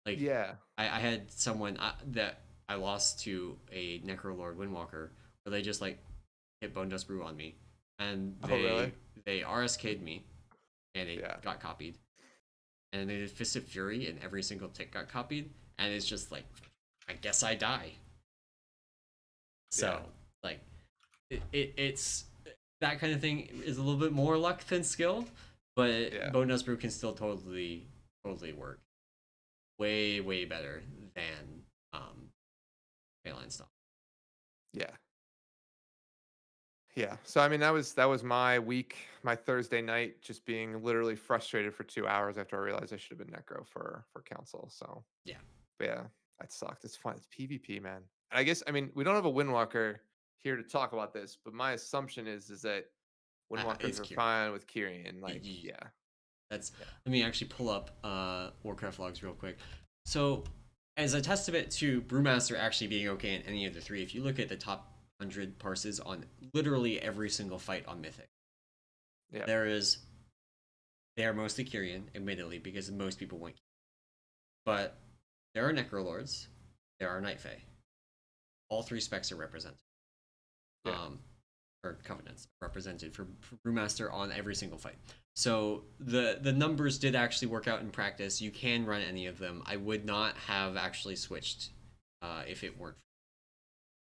Like, yeah. I had someone that I lost to a Necrolord Windwalker, where they just, like, hit Bone Dust Brew on me. And Oh, really? they RSK'd me, and it Yeah. got copied. And they did Fist of Fury, and every single tick got copied. And it's just like, I guess I die. Yeah. So, like, it's that kind of thing is a little bit more luck than skill, but Yeah. Bone Dust Brew can still totally work. Way better than Phalanx Stomp. Yeah. Yeah. So I mean that was my week, my Thursday night, just being literally frustrated for 2 hours after I realized I should have been necro for council. So Yeah, but yeah, that sucked. It's fun. It's PvP, man. And I guess I mean we don't have a Windwalker here to talk about this, but my assumption is that Windwalkers it's are Kyrian. fine with Kyrian. Like, yeah. That's Yeah. Let me actually pull up Warcraft logs real quick. So, as a testament to Brewmaster actually being okay in any of the three, if you look at the top 100 parses on literally every single fight on Mythic, Yeah. there is they are mostly Kyrian, admittedly, because most people went. But there are Necrolords, there are Night Fae. All three specs are represented. Yeah. Um, or Covenants are represented for Brewmaster on every single fight. So the numbers did actually work out in practice. You can run any of them. I would not have actually switched if it weren't.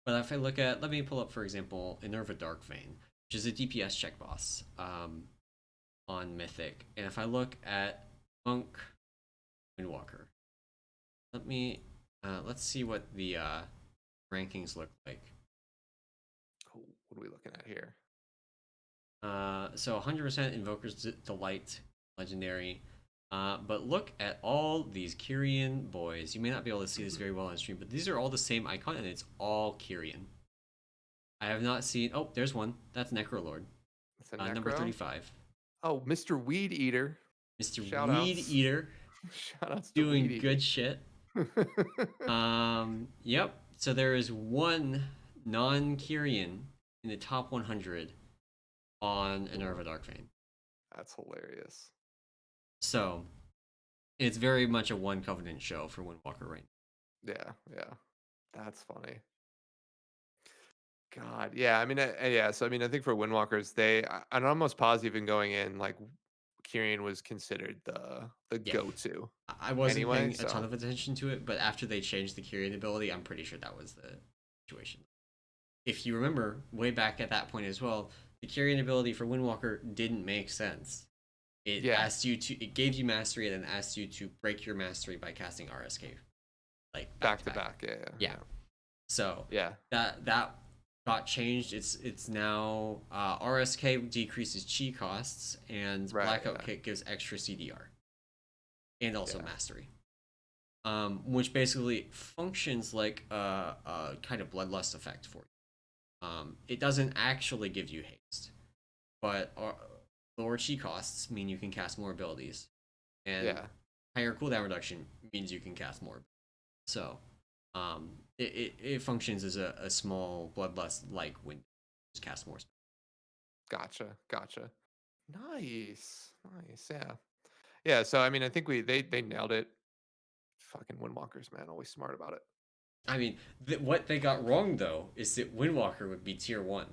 But if I look at, let me pull up, for example, Enerva Darkvein, which is a DPS check boss on Mythic. And if I look at Monk Windwalker, let's see what the rankings look like. Oh, what are we looking at here? So 100% Invoker's Delight, legendary. But look at all these Kyrian boys. You may not be able to see this very well on stream, but these are all the same icon, and it's all Kyrian. I have not seen. Oh, there's one. That's Necrolord. It's a Number necro. 35. Oh, Mr. Weed Eater. Mr. Shout Weed outs. Eater Shout outs to Weed doing Eater. good shit. Yep. So there is one non-Kyrian in the top 100 on Enerva Darkvein. That's hilarious. So it's very much a one Covenant show for Windwalker right Yeah, yeah. That's funny. God, yeah. I mean, yeah. So I mean, I think for Windwalkers, I'm almost positive in going in like Kyrian was considered the Yeah, go-to I wasn't anyway. paying a ton So of attention to it, but after they changed the Kyrian ability, I'm pretty sure that was the situation. If you remember, way back at that point as well, the Kyrian ability for Windwalker didn't make sense. yeah, It gave you mastery and then asked you to break your mastery by casting RSK, like back back to to back. back. Yeah, yeah, Yeah. So yeah. that got changed. It's now RSK decreases chi costs and Right. Blackout Yeah, Kick gives extra CDR and also yeah. mastery. Which basically functions like a kind of bloodlust effect for you. It doesn't actually give you haste, but lower chi costs mean you can cast more abilities, and Yeah. higher cooldown reduction means you can cast more. So, it functions as a small bloodlust like window. Just cast more. Gotcha. Gotcha. Nice. Nice. Yeah. Yeah. So I mean, I think they nailed it. Fucking Windwalkers, man, always smart about it. I mean, what they got wrong though is that Windwalker would be tier 1.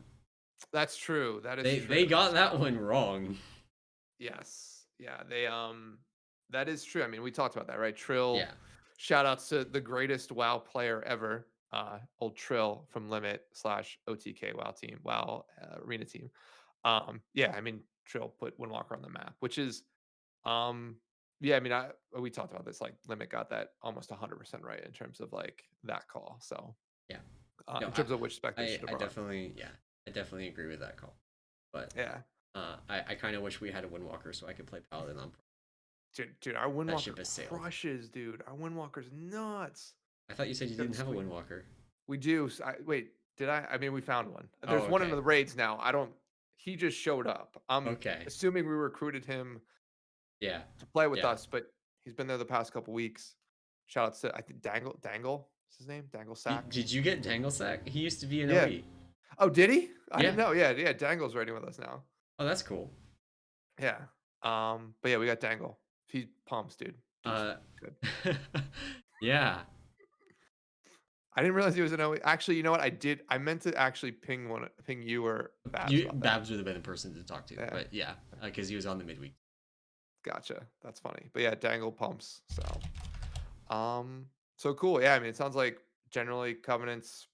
That's true. That is They true. got that So one wrong. yes. Yeah. That is true. I mean, we talked about that, right? Trill. Yeah. Shout outs to the greatest WoW player ever. old Trill from Limit slash OTK WoW team, WoW arena team. Yeah, I mean Trill put Windwalker on the map, which is um yeah, I mean we talked about this, like Limit got that almost 100% right in terms of like that call. So Yeah. No, in terms of which spec they should have I run. definitely, yeah, I definitely agree with that call. But Yeah. I kind of wish we had a Windwalker so I could play Paladin on Pro. Dude, our That Windwalker ship has sailed. crushes, dude. Our Windwalker's nuts. I thought you said you Got didn't a have a sweet. Windwalker. We do. Wait, did I? I mean, we found one. Oh, There's one in okay. the raids now. I don't. He just showed up. I'm Okay. assuming we recruited him Yeah. to play with Yeah. us, but he's been there the past couple weeks. Shout out to I think Dangle. Is his name Dangle Sack? Did you get Danglesack? He used to be an Yeah. OE. Oh, did he? I didn't Yeah. know. Yeah, yeah. Dangle's raiding with us now. Oh, that's cool. Yeah. But yeah, we got Dangle. He pumps, dude. Dude's Uh, good. yeah. I didn't realize he was an OE. Actually, you know what? I did. I meant to actually ping you or Babs about that. Babs would have been the person to talk to, Yeah. but yeah, because he was on the midweek. Gotcha. That's funny. But yeah, Dangle pumps. Um, so cool. Yeah, I mean, it sounds like generally Covenant's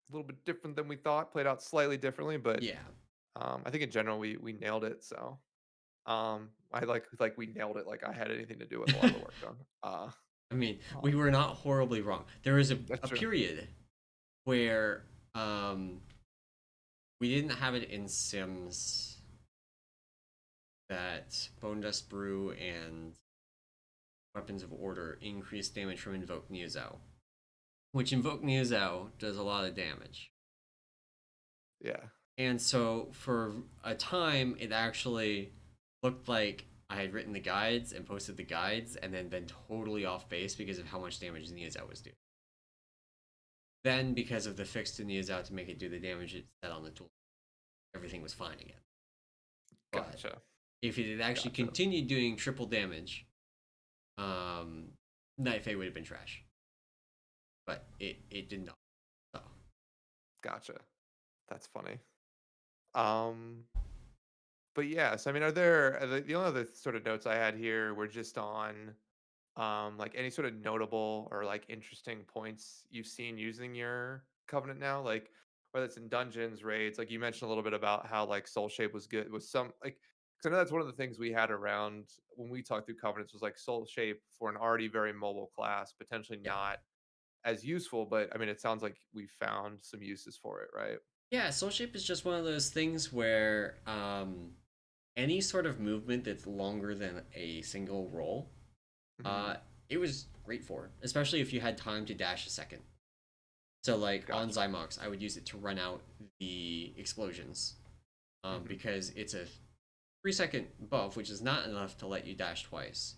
a little bit different than we thought, played out slightly differently, but Yeah. I think in general we nailed it. So I like we nailed it. Like I had anything to do with a lot of the work done. I mean, we Um, were not horribly wrong. There was that's a true. period where we didn't have it in Sims that Bone Dust Brew and Weapons of Order increase damage from Invoke Neozao, which Invoke Neozao does a lot of damage. Yeah. And so for a time, it actually looked like I had written the guides and posted the guides and then been totally off base because of how much damage Neozao was doing. Then, because of the fix to Neozao to make it do the damage it set on the tool, everything was fine again. But Gotcha. if it had actually Gotcha. continued doing triple damage, Night Fae would have been trash. But it did not. So Gotcha. That's funny. Um, but yes, I mean, are there the only other sort of notes I had here were just on like any sort of notable or like interesting points you've seen using your covenant now, like whether it's in dungeons, raids, like you mentioned a little bit about how like soul shape was good, was some like because I know that's one of the things we had around when we talked through covenants was like soul shape for an already very mobile class, potentially yeah. not as useful, but I mean it sounds like we found some uses for it, right? Yeah, Soul Shape is just one of those things where any sort of movement that's longer than a single roll, Hmm. uh, it was great for, especially if you had time to dash a second. So like on Gotcha. Zymox, I would use it to run out the explosions, Hmm. because it's a 3 second buff, which is not enough to let you dash twice,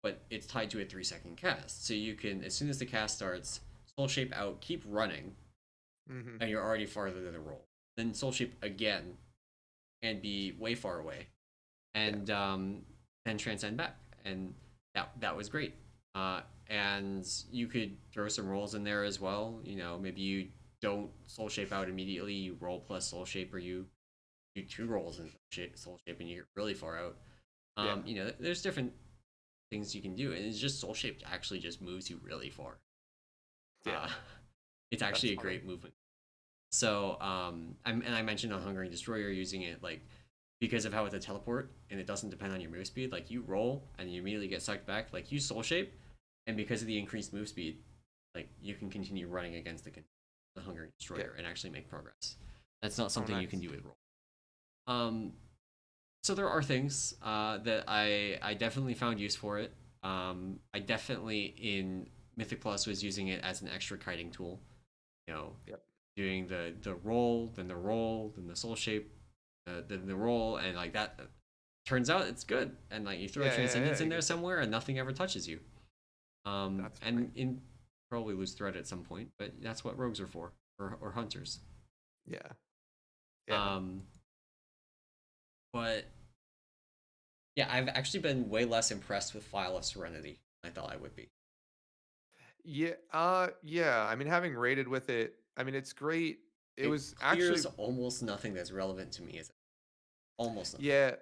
but it's tied to a 3 second cast. So you can, as soon as the cast starts, Soul Shape out, keep running, Hmm. and you're already farther than the roll. Then Soul Shape again, and be way far away, Yeah. and then transcend back, and that was great. And you could throw some rolls in there as well. You know, maybe you don't soul shape out immediately. You roll plus soul shape, or you do two rolls in soul shape, and you get really far out. Yeah. You know, there's different things you can do, and it's just soul shape actually just moves you really far. Uh, Yeah. it's That's actually a funny. great movement. So, and I mentioned on Hungering Destroyer using it like because of how it's a teleport and it doesn't depend on your move speed. Like you roll and you immediately get sucked back. Like use Soul Shape, and because of the increased move speed, like you can continue running against the Hungering Yeah. Destroyer and actually make progress. That's not Oh, something you can nice. do with roll. Um, so there are things that I definitely found use for it. I definitely in Mythic Plus was using it as an extra kiting tool. You know, Yep. doing the roll, then the roll, then the soul shape, then the roll, and like that. Turns out it's good, and like you throw a Yeah. Yeah. Yeah. transcendence in You there get the. somewhere, and nothing ever touches you. That's funny. And in probably lose thread at some point, but that's what rogues are for, or hunters. Yeah. Yeah. Um, but yeah, I've actually been way less impressed with File of Serenity than I thought I would be. Yeah. Yeah. I mean, having rated with it, I mean, it's great. It It was clears actually, almost nothing that's relevant to me. Is almost nothing. yeah.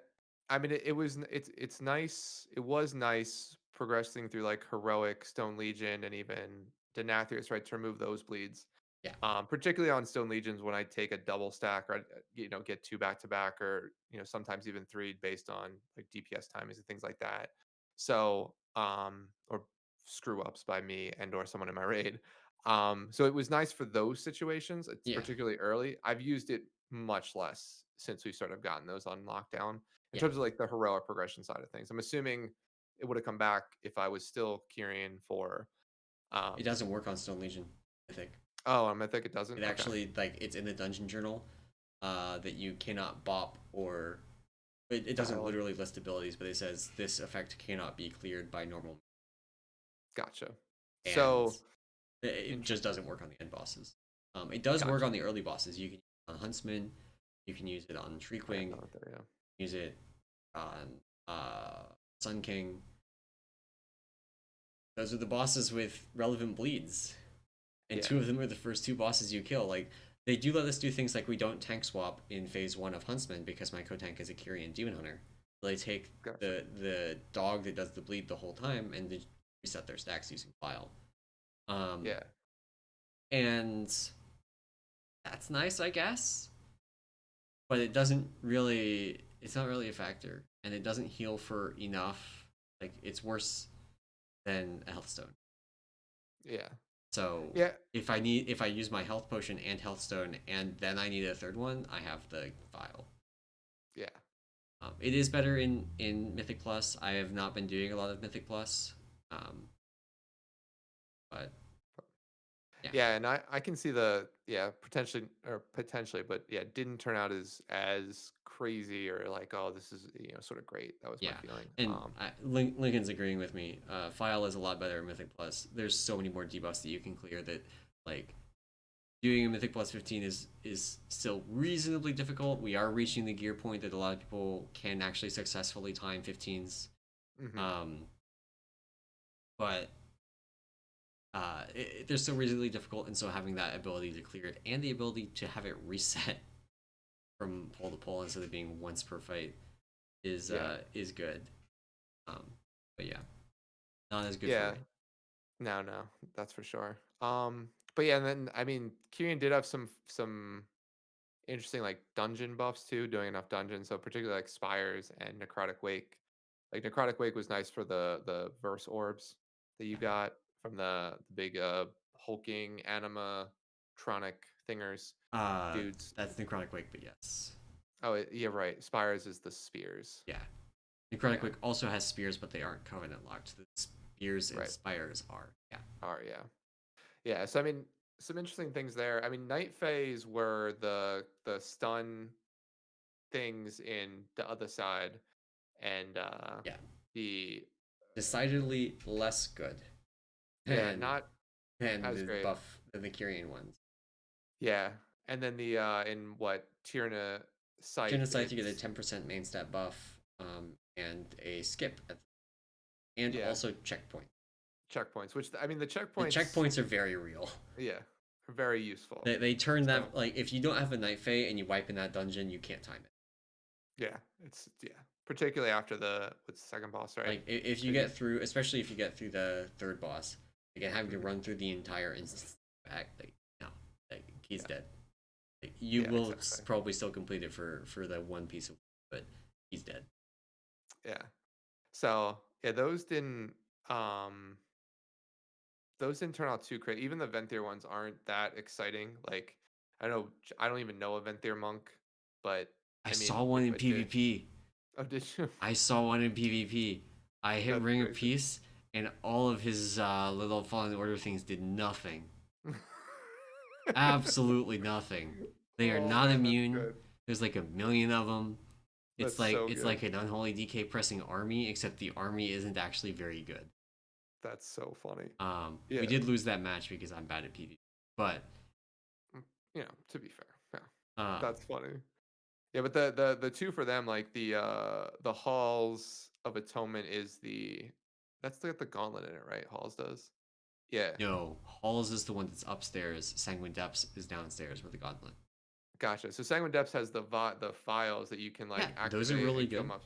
I mean, it was. It's nice. It was nice progressing through like heroic Stone Legion and even Denathrius, right, to remove those bleeds. Yeah, Particularly on Stone Legions when I take a double stack or get two back to back or sometimes even three based on like DPS timings and things like that. So or screw ups by me and or someone in my raid. So it was nice for those situations. It's yeah, particularly early. I've used it much less since we sort of gotten those on lockdown in yeah. terms of like the heroic progression side of things. I'm assuming it would have come back if I was still Kyrian for It um doesn't work on Stone Legion, I think. oh, on Mythic it doesn't. It Okay. actually like it's in the dungeon journal that you cannot bop or it doesn't Dial in. literally list abilities, but it says this effect cannot be cleared by normal, Gotcha. and So it just interesting. doesn't work on the end bosses. It does work Gotcha. on the early bosses. You can use it on Huntsman, you can use it on I have Shriekwing, not there, yeah. use it on Sun King. Those are the bosses with relevant bleeds, and Yeah. two of them are the first two bosses you kill. Like they do let us do things like we don't tank swap in phase one of Huntsman because my co-tank is a Kyrian Demon Hunter. So they take Gotcha. the dog that does the bleed the whole time and they reset their stacks using file. Um, Yeah. and that's nice, I guess. But it doesn't really. It's not really a factor, and it doesn't heal for enough. Like it's worse than a health stone. Yeah. So Yeah. if I use my health potion and health stone and then I need a third one, I have the file. Yeah. It is better in Mythic Plus. I have not been doing a lot of Mythic Plus, um, but yeah, Yeah, and I can see the potentially, but yeah, it didn't turn out as crazy or like, oh, this is sort of great. That was my yeah. feeling. And Lincoln's agreeing with me. File is a lot better in Mythic Plus. There's so many more debuffs that you can clear that like doing a Mythic Plus 15 is still reasonably difficult. We are reaching the gear point that a lot of people can actually successfully time 15s. Hmm. Um, but they're still reasonably difficult, and so having that ability to clear it and the ability to have it reset from pull to pull instead of being once per fight Yeah. is good. Um, but yeah, not as good for Yeah. raid. No, no, that's for sure. But yeah, and then I mean, Kyrian did have some interesting like dungeon buffs too, doing enough dungeons. So particularly like Spires and Necrotic Wake. Like Necrotic Wake was nice for the verse orbs that you got from the big hulking animatronic thingers dudes. That's Necrotic Wake, but yes, Oh yeah, right. Spires is the spears. yeah. Necrotic Yeah, Wake also has spears, but they aren't covenant locked. The spears and right. spires are. Yeah, Are yeah. Yeah, so I mean some interesting things there. I mean Night Phase were the stun things in the other side and yeah. the Decidedly less good yeah, than not as the great. buff than the Kyrian ones. Yeah, and then the in what Tyrna Scythe, Genocide, you get a it's 10% main stat buff and a skip, and yeah also checkpoint. checkpoints. Which I mean the The checkpoints, checkpoints are very real. yeah, are very useful. They turn So that like if you don't have a night fae and you wipe in that dungeon, you can't time it. yeah, it's yeah, particularly after the what's the second boss, right? Like if you City. get through, especially if you get through the third boss, again having to Hmm. run through the entire instance back, like no, like he's Yeah, dead. Like, you yeah, will exactly. probably still complete it for the one piece of, but he's dead. Yeah. So yeah, um those didn't turn out too great. Even the Venthyr ones aren't that exciting. Like I don't even know a Venthyr monk, but I I saw mean one if in I did, PvP. oh, did you? I saw one in PvP. I hit That's Ring of crazy. Peace, and all of his little Fallen Order things did nothing. Absolutely nothing. They are Oh not man, that's immune. good. There's like a million of them. That's so It's good. like an unholy DK pressing army, except the army isn't actually very good. That's so funny. We Yeah. did lose that match because I'm bad at PvP, but mm, to be fair, yeah, um, that's funny. Yeah, but the two for them, like the Halls of Atonement is that's the gauntlet in it, right? Halls does. Yeah, no, Halls is the one that's upstairs. Sanguine Depths is downstairs with the Gauntlet. gotcha. So Sanguine Depths has the files that you can Yeah, like those are activate really and kill good. mobs.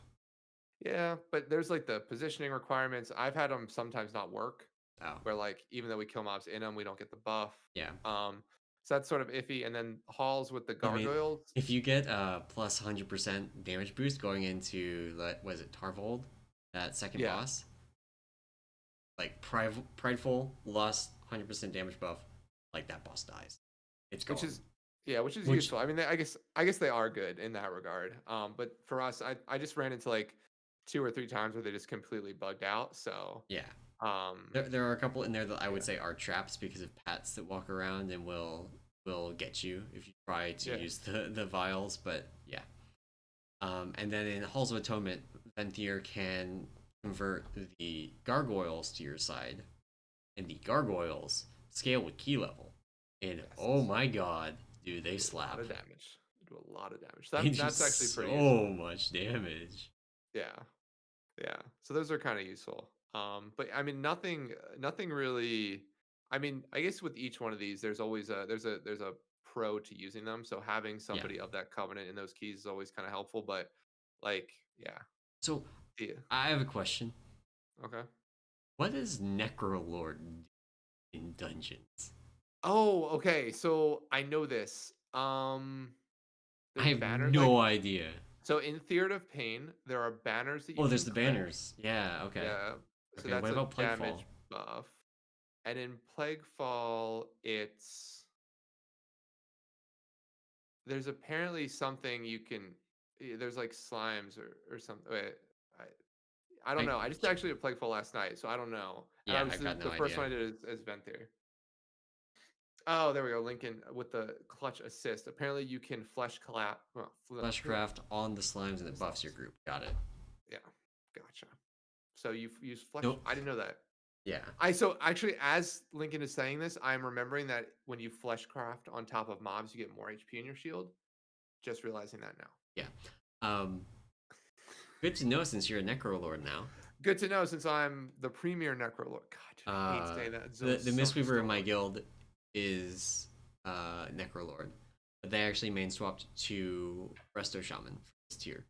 Yeah, but there's like the positioning requirements. I've had them sometimes not work. Oh, where like even though we kill mobs in them, we don't get the buff. yeah. So that's sort of iffy. And then halls with the I mean, gargoyles. if you get a plus 100% damage boost going into, was it Tarvold, that second Yeah, boss, like Prideful lost 100% damage buff, like that boss dies. It's which gone. is yeah, which is Which, useful. I mean, I guess they are good in that regard. But for us, I just ran into like 2 or 3 times where they just completely bugged out. So yeah. um, There are a couple in there that I would yeah, say are traps because of pats that walk around and will get you if you try to yeah, use the vials, but yeah. And then in Halls of Atonement, Venthyr can convert the gargoyles to your side, and the gargoyles scale with key level. And oh yes, my god, do they they do a lot slap. of damage. They do a lot of damage. They do That's actually pretty so useful. much damage. Yeah, yeah. So those are kind of useful. But I mean, nothing really. I mean, I guess with each one of these, there's always there's a pro to using them. So having Yeah. somebody of that covenant in those keys is always kind of helpful. But like, yeah, So yeah. I have a question. Okay. What does Necrolord do in dungeons? Oh, okay. So I know this. I There's have banners no like idea. so in Theater of Pain, there are banners that you Oh, there's can the click. banners. Yeah, okay. Yeah. So Okay, what that's a about Plaguefall? damage buff. And in Plaguefall, there's apparently something you can there's like slimes or something. Wait, I don't I know. I just actually did Plaguefall last night, so I don't know. And I yeah, was I've got no the first idea. one I did is Venthyr. Oh, there we go. Lincoln with the clutch assist. Apparently, you can flesh collapse. Well, Fleshcraft on the slimes and the it buffs your slimes. group. Got it. Yeah, gotcha. So you use flesh. Nope. I didn't know that. Yeah. I so actually, as Lincoln is saying this, I'm remembering that when you fleshcraft on top of mobs, you get more HP in your shield. Just realizing that now. Yeah. Um, good to know since you're a Necrolord now. Good to know since I'm the premier Necrolord. God, dude, I hate saying that. The Sucks Mistweaver so in my much. guild is Necrolord, but they actually main swapped to Resto Shaman for this tier.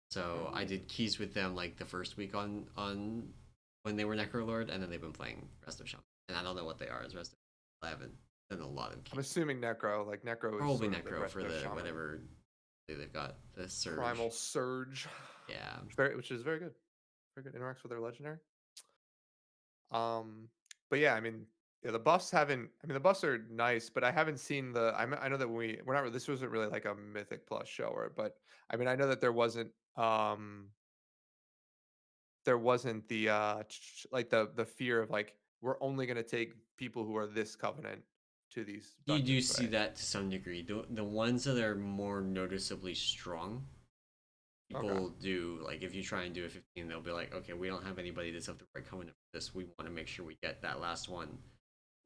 So I Oh. did keys with them like the first week on when they were Necrolord, and then they've been playing Resto Shaman. And I don't know what they are as Resto. I haven't done a lot of I'm keys. assuming Necro. Like Necro is Probably sort of the Necro for Resto the Shaman whatever they've got the primal Surge. surge, Yeah. which is very good. Very good. Interacts with their legendary. Um, but yeah, I mean, yeah, the buffs haven't. I mean, the buffs are nice, but I haven't seen the. I know that when we're not. This wasn't really like a Mythic Plus show, or but I mean, I know that there wasn't. There wasn't the like the fear of like we're only gonna take people who are this covenant to these You do dungeons, see right? that to some degree. The ones that are more noticeably strong, Okay. people do like if you try and do a 15, they'll be like, okay, we don't have anybody that's of the right covenant for this. We want to make sure we get that last one.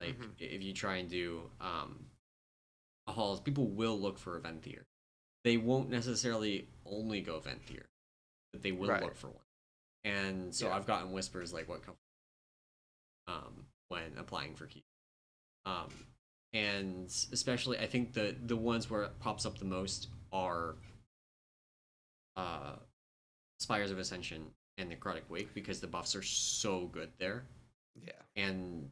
Like Hmm. if you try and do a halls, people will look for a Venthyr. They won't necessarily only go Venthyr, but they will Right. look for one. And so Yeah. I've gotten whispers like what when applying for keys. Um, and especially I think the ones where it pops up the most are uh, Spires of Ascension and Necrotic Wake because the buffs are so good there. Yeah. And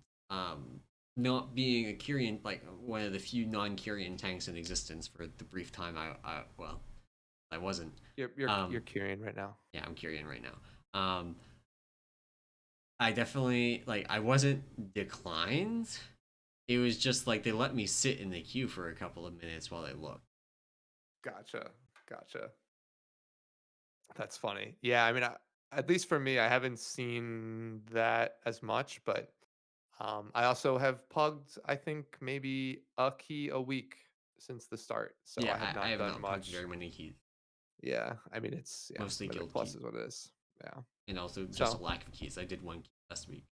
not being a Kyrian, like one of the few non-Kyrian tanks in existence for the brief time well, I wasn't. You're Um, Kyrian right now. yeah, I'm Kyrian right now. I definitely like I wasn't declined. It was just like they let me sit in the queue for a couple of minutes while they looked. Gotcha. Gotcha. That's funny. Yeah, I mean, at least for me, I haven't seen that as much, but I also have pugged, I think, maybe a key a week since the start. So Yeah, I have I not have done not pugged much. very many keys, Yeah, I mean, it's yeah, mostly Mythic guild Plus keys, is what it is. Yeah. and also just a So lack of keys. I did one key last week.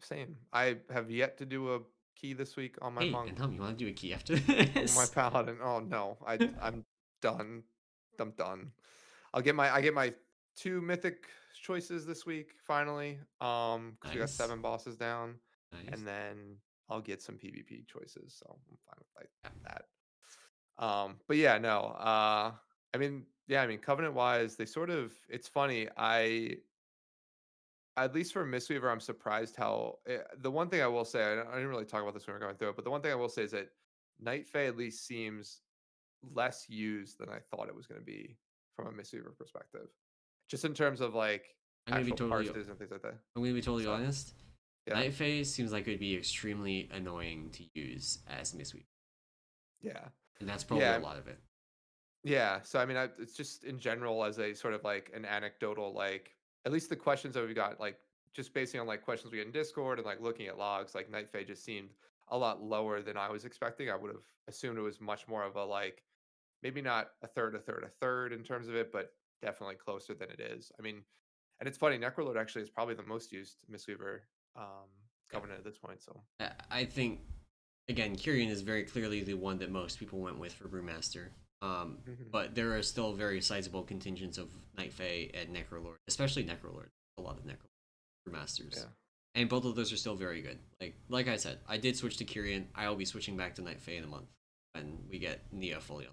same. I have yet to do a key this week on my Hey, monk, and tell me, you want to do a key after on my this? paladin. Oh no, I'm done. I'm done. I get my 2 mythic choices this week finally. Because we got Nice, 7 bosses down, nice. and then I'll get some PvP choices. So I'm fine with like Yeah. that. But yeah, no. I mean, yeah, I mean, covenant wise, they sort of. It's funny. at least for Mistweaver, I'm surprised how the one thing I will say, I didn't really talk about this when we were going through it, but the one thing I will say is that Night Fae at least seems less used than I thought it was going to be from a Mistweaver perspective, just in terms of like I'm gonna be actual totally parses and things like that. I'm gonna be totally So honest. yeah, Night Phase seems like it would be extremely annoying to use as Mistweaver, yeah, and that's probably a yeah. lot of it. Yeah, so I mean, it's just in general as a sort of like an anecdotal, like at least the questions that we got, like just basing on like questions we get in Discord and like looking at logs, like Night Fae just seemed a lot lower than I was expecting. I would have assumed it was much more of a like maybe not a third, a third, a third in terms of it, but definitely closer than it is. I mean, and it's funny, Necrolord actually is probably the most used Mistweaver Yeah, covenant at this point. So I think again, Kyrian is very clearly the one that most people went with for Brewmaster. mhm, But there are still very sizable contingents of Night Fae and Necrolord, especially Necrolord. A lot of Necrolord Brewmasters. yeah. And both of those are still very good. Like I said, I did switch to Kyrian. I will be switching back to Night Fae in a month when we get Nia fully.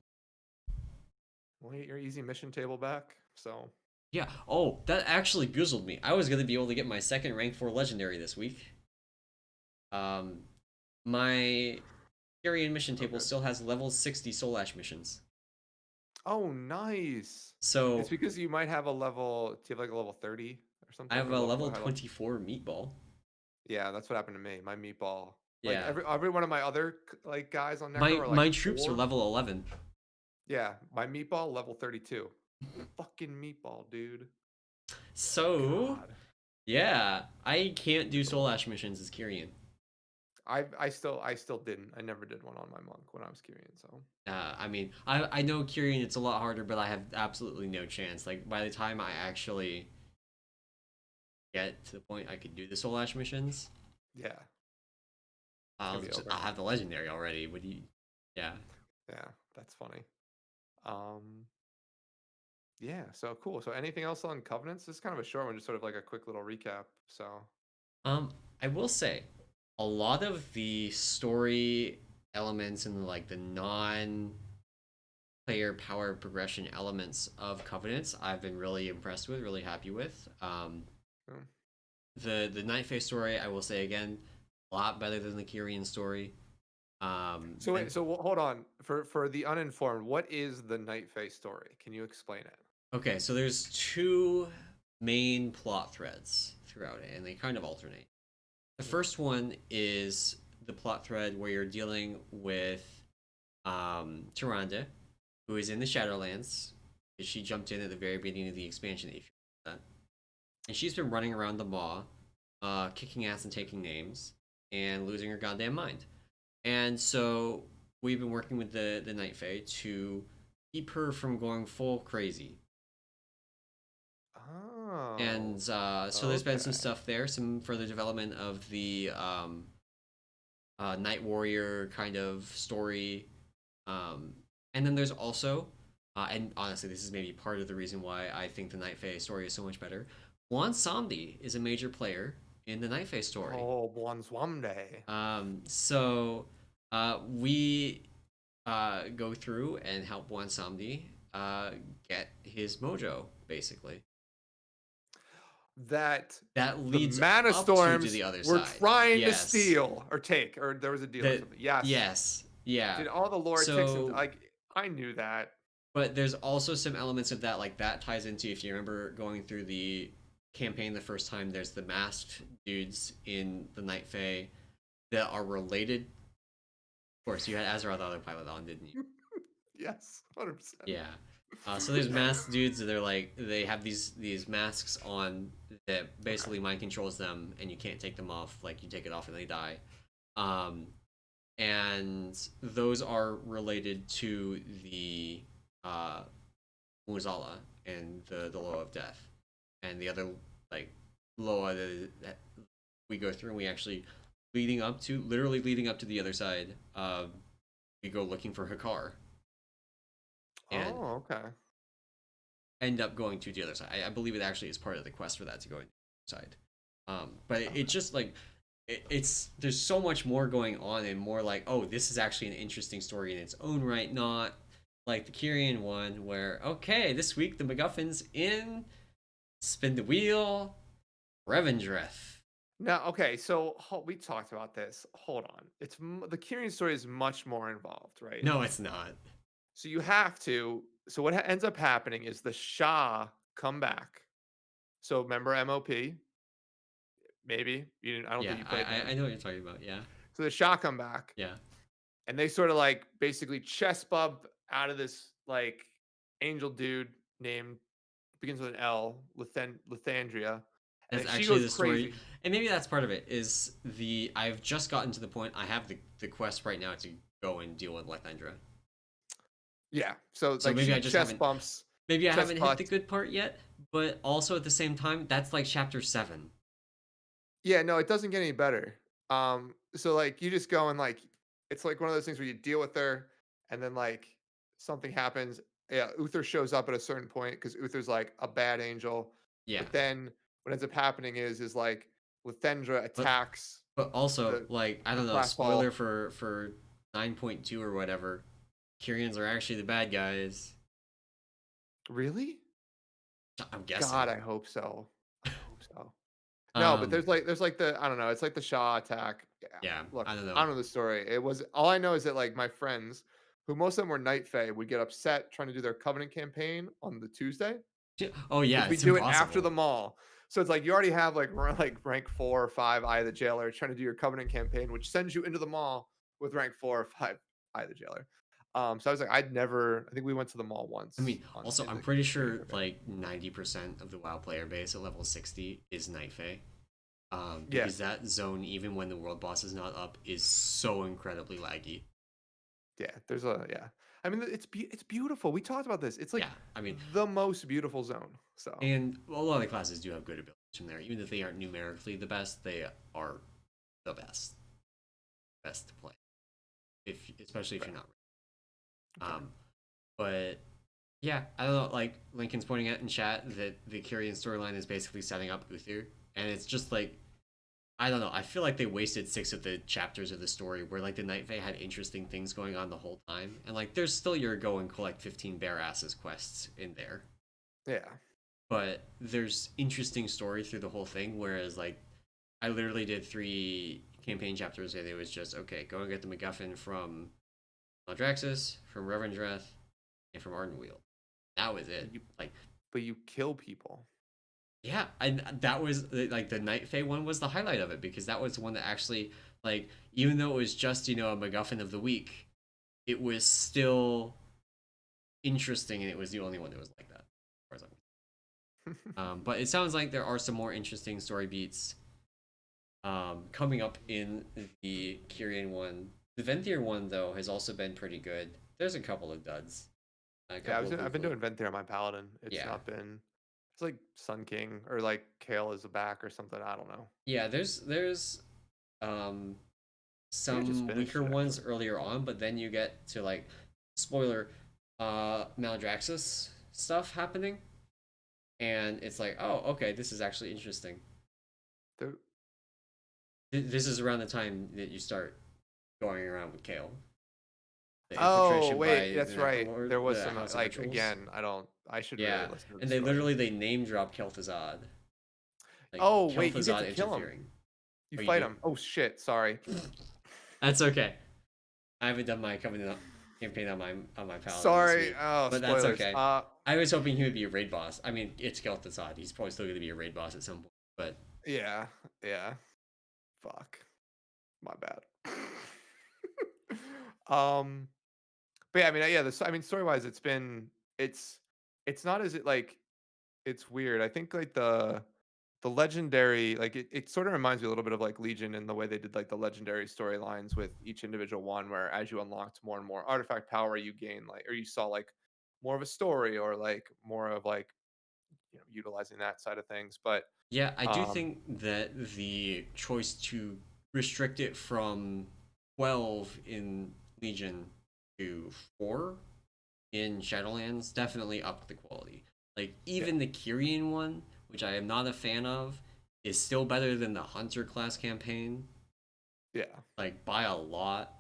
Well, you get your easy mission table back. So Yeah. Oh, that actually goozled me. I was gonna be able to get my second rank 4 legendary this week. Um, my Kyrian mission oh, table good. still has level 60 Soul Ash missions. Oh, nice. It's So because you might have a level. Do you have like a level 30 or I something? have Or a level level what? Level? 24 meatball. Yeah, that's what happened to me. My meatball. Like Yeah. every one of my other like guys on Necro My are like my troops are 4. level 11. Yeah, my meatball level 32. Fucking meatball, dude. So, God. yeah, I can't do Soul Brutal. Ash missions as Kyrian. I still didn't. I never did one on my monk when I was Kyrian, so I mean, I know Kyrian it's a lot harder, but I have absolutely no chance. Like by the time I actually get to the point I could do the Soul Ash missions, yeah, it's gonna be I'll over. have the legendary already. Would you? Yeah. Yeah, that's funny. Um Yeah, so cool. So anything else on covenants? This is kind of a short one, just sort of like a quick little recap. So Um, I will say, a lot of the story elements and like the non-player power progression elements of Covenants, I've been really impressed with, really happy with. mm. The Night Fae story, I will say again, a lot better than the Kyrian story. So And wait, so hold on. For the uninformed, what is the Night Fae story? Can you explain it? okay, so there's two main plot threads throughout it, and they kind of alternate. The Yeah. first one is the plot thread where you're dealing with Tyrande, who is in the Shadowlands. She jumped in at the very beginning of the expansion, if you remember that. And she's been running around the Maw, kicking ass and taking names, and losing her goddamn mind. And so we've been working with the Night Fae to keep her from going full crazy. And Oh, so there's been some okay. stuff there, some further development of the Night Warrior kind of story. And then there's also, and honestly, this is maybe part of the reason why I think the Night Fae story is so much better. Juan Samdi is a major player in the Night Fae story. Oh, Bwonswamde. We go through and help Juan Samdi get his mojo, basically. That That the leads Mana up to Storms the other were side. trying to Yes. steal or take, or there was a deal or That something. Yes. yes. Yeah. Did all the lore ticks and So like I knew that. but there's also some elements of that like that ties into if you remember going through the campaign the first time there's the masked dudes in the Night Fae that are related. Of course, you had Azeroth autopilot on, didn't you? Yes, 100%. Yeah. So there's masked dudes that are like they have these masks on that Okay. basically mind controls them and you can't take them off. Like you take it off and they die. Um, and those are related to the uh, Muzala and the Law of Death, and the other like Loa that we go through, and we actually literally leading up to the other side. We go looking for Hakar and Oh, okay. end up going to the other side. I believe it actually is part of the quest for that to go to the side. But it's Okay. just like it's there's so much more going on and more like oh this is actually an interesting story in its own right, not like the Kyrian one where okay this week the MacGuffin's in spin the wheel Revendreth. Now, okay, so we talked about this. Hold on. The Kyrian story is much more involved, right? No, it's not. So you have to. So what ends up happening is the Shah come back. So remember MOP? Maybe you didn't. I don't Yeah, think you played I then. know what you're talking about. Yeah, So the Shah come back, yeah. and they sort of like basically chest bump out of this like angel dude named begins with an L, Lithandria, and That's then she actually goes the story, crazy. and maybe that's part of it. Is the I've just gotten to the point. I have the quest right now to go and deal with Lythandra. Yeah. So So like maybe I she just chest haven't. bumps, Maybe I chest haven't hit the butts. good part yet. But also at the same time, that's like chapter 7. Yeah, no, it doesn't get any better. So like you just go and like it's like one of those things where you deal with her and then like something happens. Yeah, Uther shows up at a certain point because Uther's like a bad angel. Yeah, But then what ends up happening is like Lithendra but attacks also the like I the don't know. class Spoiler hall. for 9.2 or whatever. Kyrians are actually the bad guys. Really? I'm God, guessing. I hope so. I hope so. No, but Um, there's like the I don't know, it's like the Shah attack. Yeah. yeah, Look, I don't I know. don't know the story. It was all I know is that like my friends, who most of them were Night Fae, would get upset trying to do their Covenant campaign on the Tuesday Oh yeah, because we it's do it after impossible. the mall. So it's like you already have like like rank 4 or 5 Eye of the Jailer trying to do your Covenant campaign, which sends you into the mall with rank 4 or 5 Eye of the Jailer. So I was like, I'd never. I think we went to the mall I once mean, on also in I'm the pretty beginning sure campaign. like 90% of the WoW player base at level 60 is Night Fae. Yeah, Because that zone, even when the world boss is not up, is so incredibly laggy. yeah. There's a yeah. I mean, it's beautiful. We talked about this. It's like Yeah, I mean, the most beautiful zone. So and a lot of the classes do have good abilities from there. Even if they aren't numerically the best, they are the best to play. If especially if okay, you're not. okay. Um, but yeah, I don't know. Like Lincoln's pointing out in chat that the Kyrian storyline is basically setting up Uther, and it's just like I don't know. I feel like they wasted 6 of the chapters of the story where like the Night Fae had interesting things going on the whole time, and like there's still your go and collect 15 bare asses quests in there, Yeah. but there's interesting story through the whole thing. Whereas like I literally did 3 campaign chapters and it was just okay, go and get the MacGuffin from Maldraxxus, from Revendreth, and from Ardenweald. That was it. You, Like but you kill people. yeah, and that was like the Night Fae one was the highlight of it because that was the one that actually like even though it was just a MacGuffin of the week, it was still interesting and it was the only one that was like that. As far as but it sounds like there are some more interesting story beats coming up in the Kyrian one. The Venthyr one though has also been pretty good. There's a couple of duds, a Yeah, couple of I've been hopefully doing Venthyr on my paladin. It's yeah not been. It's like Sun King or like Kale is the back or something. I don't know. yeah. There's um I think I just some finished weaker it ones actually. earlier on, but then you get to like spoiler Maldraxxus stuff happening, and it's like, oh, okay, this is actually interesting. There, This is around the time that you start going around with Kale. The oh infiltration wait, by the that's right. Necrolord, There was the some House of like Rituals. again. I don't. I should really Yeah, listen to the and they story. literally they name drop Kel'Thuzad, like Oh wait, you get to Kel'Thuzad kill him. interfering. You Oh, you fight do? him. Oh shit. Sorry. That's okay. I haven't done my Covenant campaign on my Paladin this Sorry. week, Oh, but that's spoilers. okay. I was hoping he would be a raid boss. I mean, it's Kel'Thuzad. He's probably still going to be a raid boss at some point. But Yeah. Yeah. Fuck. My bad. um. But yeah, I mean, yeah. This. I mean, story wise, it's it's not as it like it's weird. I think like the legendary like it sort of reminds me a little bit of like Legion in the way they did like the legendary storylines with each individual one where as you unlocked more and more artifact power you gain like or you saw like more of a story or like more of like utilizing that side of things but yeah, I do um think that the choice to restrict it from 12 in Legion to 4 in Shadowlands definitely upped the quality. Like yeah even the Kyrian one, which I am not a fan of, is still better than the Hunter class campaign. yeah Like by a lot.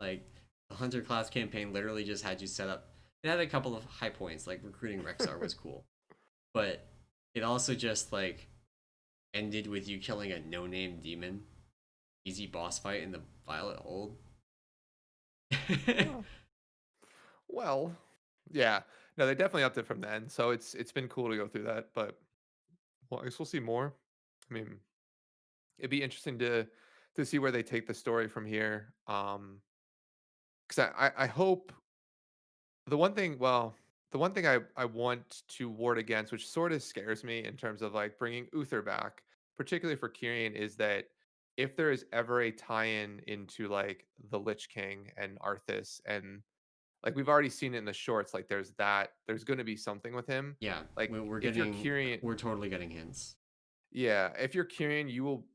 Like the Hunter class campaign literally just had you set up. It had a couple of high points, like recruiting Rexar was cool, but it also just like ended with you killing a no-name demon. Easy boss fight in the Violet Hold. Uh, well, yeah. No, they definitely upped it from then. So it's been cool to go through that, but well, I guess we'll see more. I mean, it'd be interesting to see where they take the story from here. Because I hope the one thing I want to ward against, which sort of scares me in terms of like bringing Uther back, particularly for Kyrian, is that if there is ever a tie-in into like the Lich King and Arthas, and like we've already seen it in the shorts, like there's going to be something with him. Yeah, Like we're if you're getting Kyrian, we're totally getting hints. yeah, if you're Kyrian, you will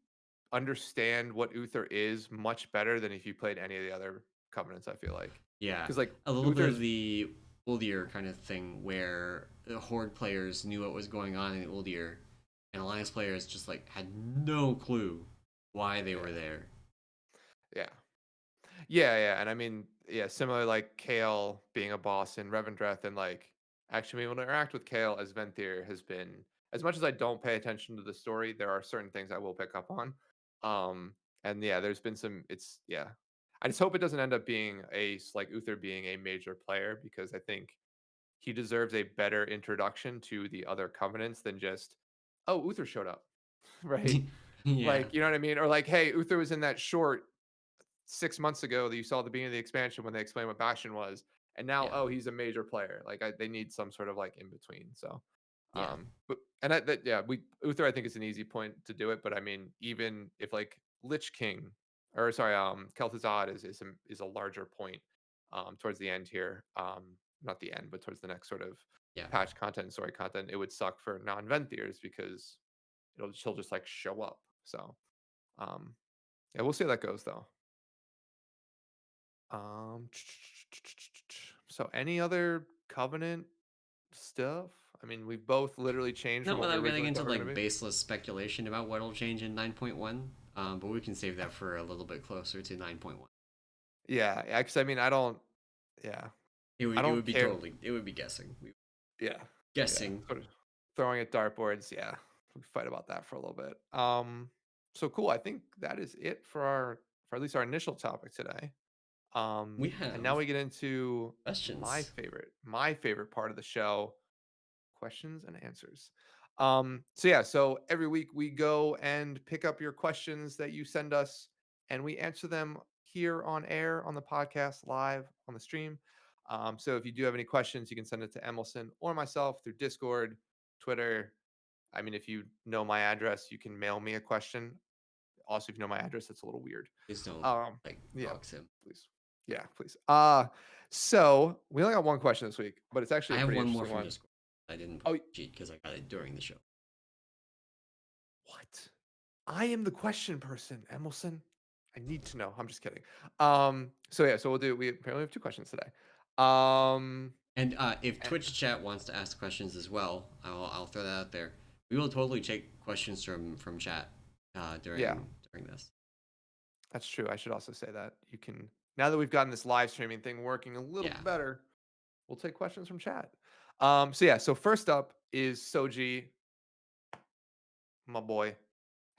understand what Uther is much better than if you played any of the other covenants. I feel like Yeah, because like a little bit of Uther's the Uldir kind of thing where the Horde players knew what was going on in Uldir, and Alliance players just like had no clue why they were yeah there. yeah yeah, and I mean, yeah, similar like Kale being a boss in Revendreth and like actually being able to interact with Kale as Venthyr has been as much as I don't pay attention to the story, there are certain things I will pick up on. And yeah, there's been some it's yeah. I just hope it doesn't end up being like Uther being a major player because I think he deserves a better introduction to the other covenants than just, oh, Uther showed up. Right? Yeah, Like, you know what I mean? Or like, hey, Uther was in that short 6 months ago that you saw at the beginning of the expansion when they explained what Bastion was, and now yeah, oh he's a major player. Like they need some sort of like in between. So, yeah. but and that yeah we Uther I think is an easy point to do it, but I mean even if like Lich King or sorry Kel'Thuzad is a larger point towards the end here not the end but towards the next sort of Yeah. patch content and story content it would suck for non-Venthirs because she'll just like show up. So um yeah we'll see how that goes though. Um, so any other Covenant stuff? I mean, we both literally changed from Not what we without getting originally thought into we were gonna like be. baseless speculation about what'll change in 9.1, but we can save that for a little bit closer to 9.1. Yeah, because I mean, I don't. Yeah, I It don't would be care. totally it would be guessing. Yeah, yeah, Guessing. sort of throwing at dartboards. Yeah, we fight about that for a little bit. So cool. I think that is it for for at least our initial topic today. We And now have we get into questions. my favorite part of the show, questions and answers. So yeah, so every week we go and pick up your questions that you send us and we answer them here on air on the podcast live on the stream. So if you do have any questions, you can send it to Emallson or myself through Discord, Twitter. I mean, if you know my address, you can mail me a question. Also, if you know my address, that's a little weird. Please don't like Yeah, dox him. please. Yeah, please. So we only got one question this week, but it's actually I a have pretty one more interesting from one. Discord. I didn't put Oh, cheat because I got it during the show. what? I am the question person, Emilson. I need to know. I'm just kidding. So yeah, so we apparently have two questions today. Um, And if eh, Twitch chat wants to ask questions as well, I'll throw that out there. We will totally take questions from chat yeah, during this. that's true. I should also say that you can now that we've gotten this live streaming thing working a little Yeah. better, we'll take questions from chat. So yeah, so first up is Soji, my boy,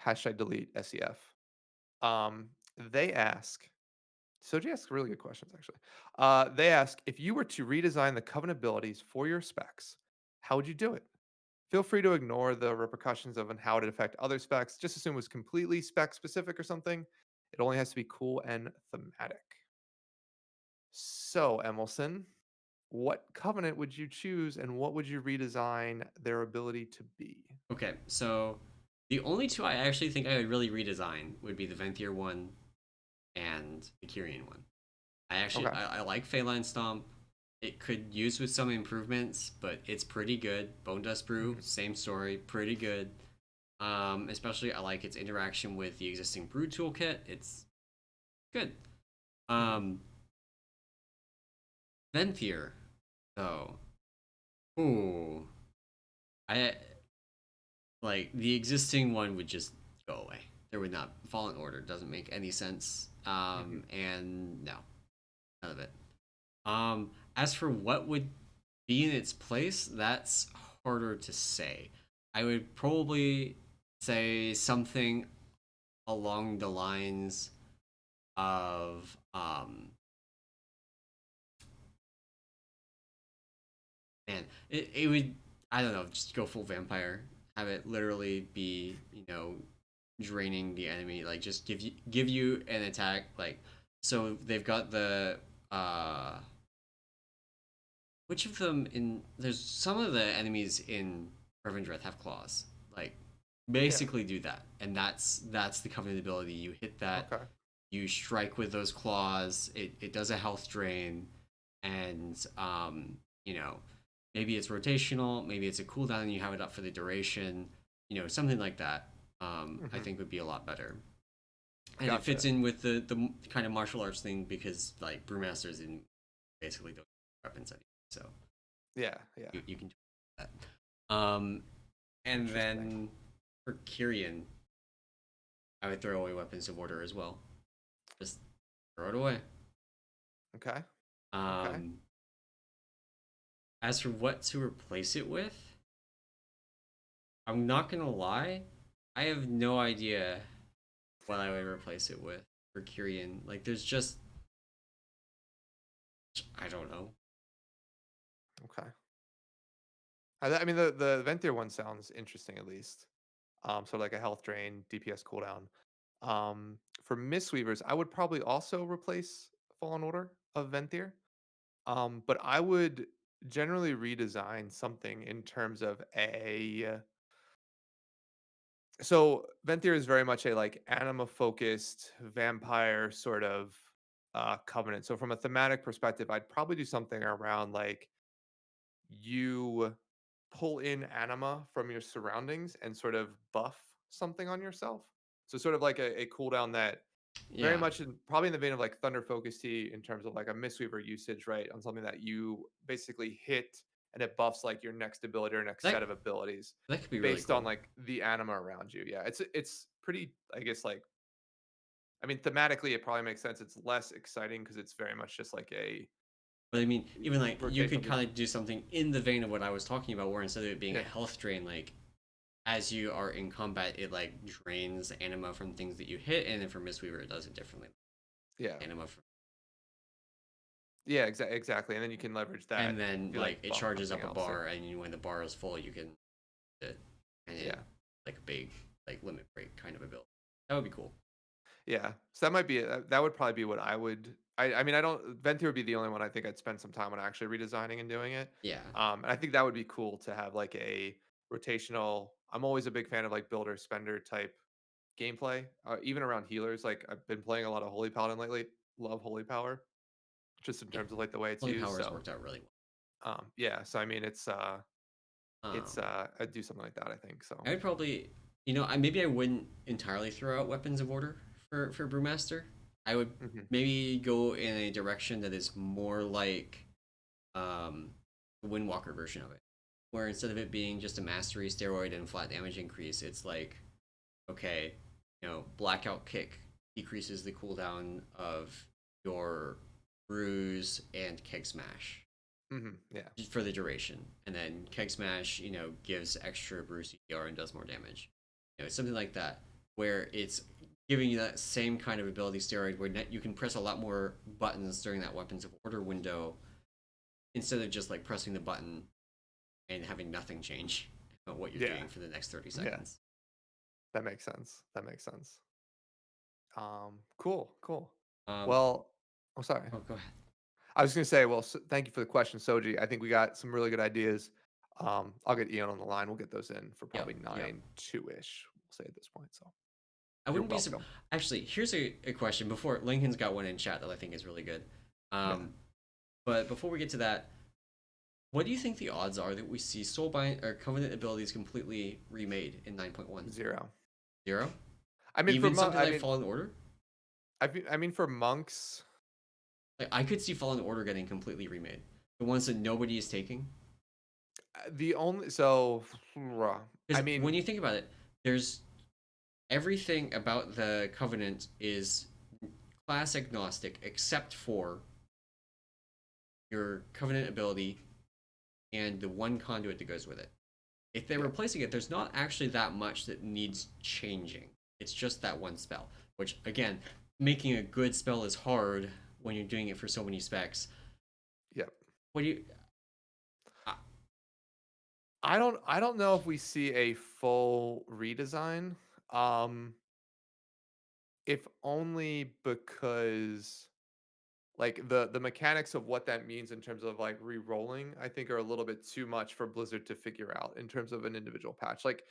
hashtag delete SEF. Um, they ask, Soji asks really good questions, actually. They ask, if you were to redesign the Covenant abilities for your specs, how would you do it? Feel free to ignore the repercussions of and how it affect other specs. Just assume it was completely spec specific or something. It only has to be cool and thematic. So, Emelson, what Covenant would you choose and what would you redesign their ability to be? Okay, so the only two I actually think I would really redesign would be the Venthyr one and the Kyrian one. Okay. I like Phalanx Stomp. It could use with some improvements, but it's pretty good. Bone Dust Brew, Mhm. same story, pretty good. Especially I like its interaction with the existing brew toolkit. It's good. Mhm. Um, Venthyr, though. Ooh, I like the existing one would just go away. There would not Fallen Order doesn't make any sense. Mhm. And no, none of it. As for what would be in its place, that's harder to say. I would probably say something along the lines of man, it would, I don't know, just go full vampire. Have it literally be, draining the enemy. Like just give you an attack. Like so they've got the uh which of them in there's some of the enemies in Revendreth have claws. Like Yeah. basically do that. And that's the covenant ability. You hit that, Okay. you strike with those claws, it does a health drain, and maybe it's rotational, maybe it's a cooldown and you have it up for the duration, something like that. I Hmm. think would be a lot better. And it fits Gotcha. in with the kind of martial arts thing because like brewmasters in basically don't use weapons anymore, so Yeah. Yeah. you can do that. And Interesting. then for Kyrian, I would throw away weapons of order as well. Just throw it away. Okay. Okay. Um, as for what to replace it with, I'm not gonna lie, I have no idea what I would replace it with for Kyrian. Like, there's just I don't know. Okay. I mean, the Ventir one sounds interesting at least. So like a health drain, DPS cooldown. For Mistweavers, I would probably also replace Fallen Order of Ventir. But I would generally redesign something in terms of a. So Ventir is very much a like anima focused vampire sort of covenant. So from a thematic perspective, I'd probably do something around like you pull in anima from your surroundings and sort of buff something on yourself. So sort of like a cooldown that very Yeah, much in probably in the vein of like Thunder Focus Tea in terms of like a Mistweaver usage, right? On something that you basically hit and it buffs like your next ability or next set that of abilities that could be really based on cool. like the anima around you. Yeah, it's pretty, I guess, like I mean thematically it probably makes sense. It's less exciting because it's very much just like a But I mean, even like you rotational could piece. kind of do something in the vein of what I was talking about, where instead of it being a Yeah. health drain, like as you are in combat, it like drains anima from things that you hit, and then for Mistweaver, it does it differently. Yeah. Anima, from, Yeah, exactly. And then you can leverage and that then to like like it buff charges something up a else. Yeah. bar, and when the bar is full, you can it, and it Yeah. like a big like limit break kind of ability. That would be cool. Yeah. So that might be that would probably be what I would I mean I don't Venture would be the only one I think I'd spend some time on actually redesigning and doing it. Yeah, And I think that would be cool to have like a rotational. I'm always a big fan of like builder spender type gameplay, even around healers. Like I've been playing a lot of Holy Paladin lately. Love Holy Power, just in yeah. terms of like the way it's Holy used. powers So worked out really yeah. So I mean well. I'd do something like that. I think so. I would probably, maybe I wouldn't entirely throw out weapons of order for Brewmaster. I would Hmm. maybe go in a direction that is more like the Windwalker version of it, where instead of it being just a mastery steroid and flat damage increase, it's like, okay, blackout kick decreases the cooldown of your bruise and keg smash Hmm. Yeah. for the duration, and then keg smash, gives extra bruise CPR and does more damage. Something like that, where it's giving you that same kind of ability steroid where you can press a lot more buttons during that weapons of order window instead of just like pressing the button and having nothing change about what you're Yeah. doing for the next 30 Yeah. seconds. That makes sense. That makes sense. Cool, cool. Um, Well, I'm sorry. oh, go ahead. I was gonna say, well, thank you for the question, Soji. I think we got some really good ideas. I'll get Ian on the line. We'll get those in for Yep, probably yep. 9-2 ish. We'll say at this point. So I you're wouldn't be sub- welcome. Actually, here's a question before Lincoln's got one in chat that I think is really good. Yeah, Um, but before we get to that, what do you think the odds are that we see Soulbind or Covenant abilities completely remade in 9.1? 0. 0? I mean, Even something I like mean, Fallen Order? I mean, for monks, Like I could see Fallen Order getting completely remade. The ones that nobody is taking. the only so I Because when mean, you think about it, there's everything about the Covenant is class agnostic except for your Covenant ability and the one conduit that goes with it. If they're Yeah. replacing it, there's not actually that much that needs changing. It's just that one spell, which again, making a good spell is hard when you're doing it for so many specs. Yep. What do you? Uh, I don't know if we see a full redesign. Um, if only because like the mechanics of what that means in terms of like re-rolling, I think are a little bit too much for Blizzard to figure out in terms of an individual patch. Like,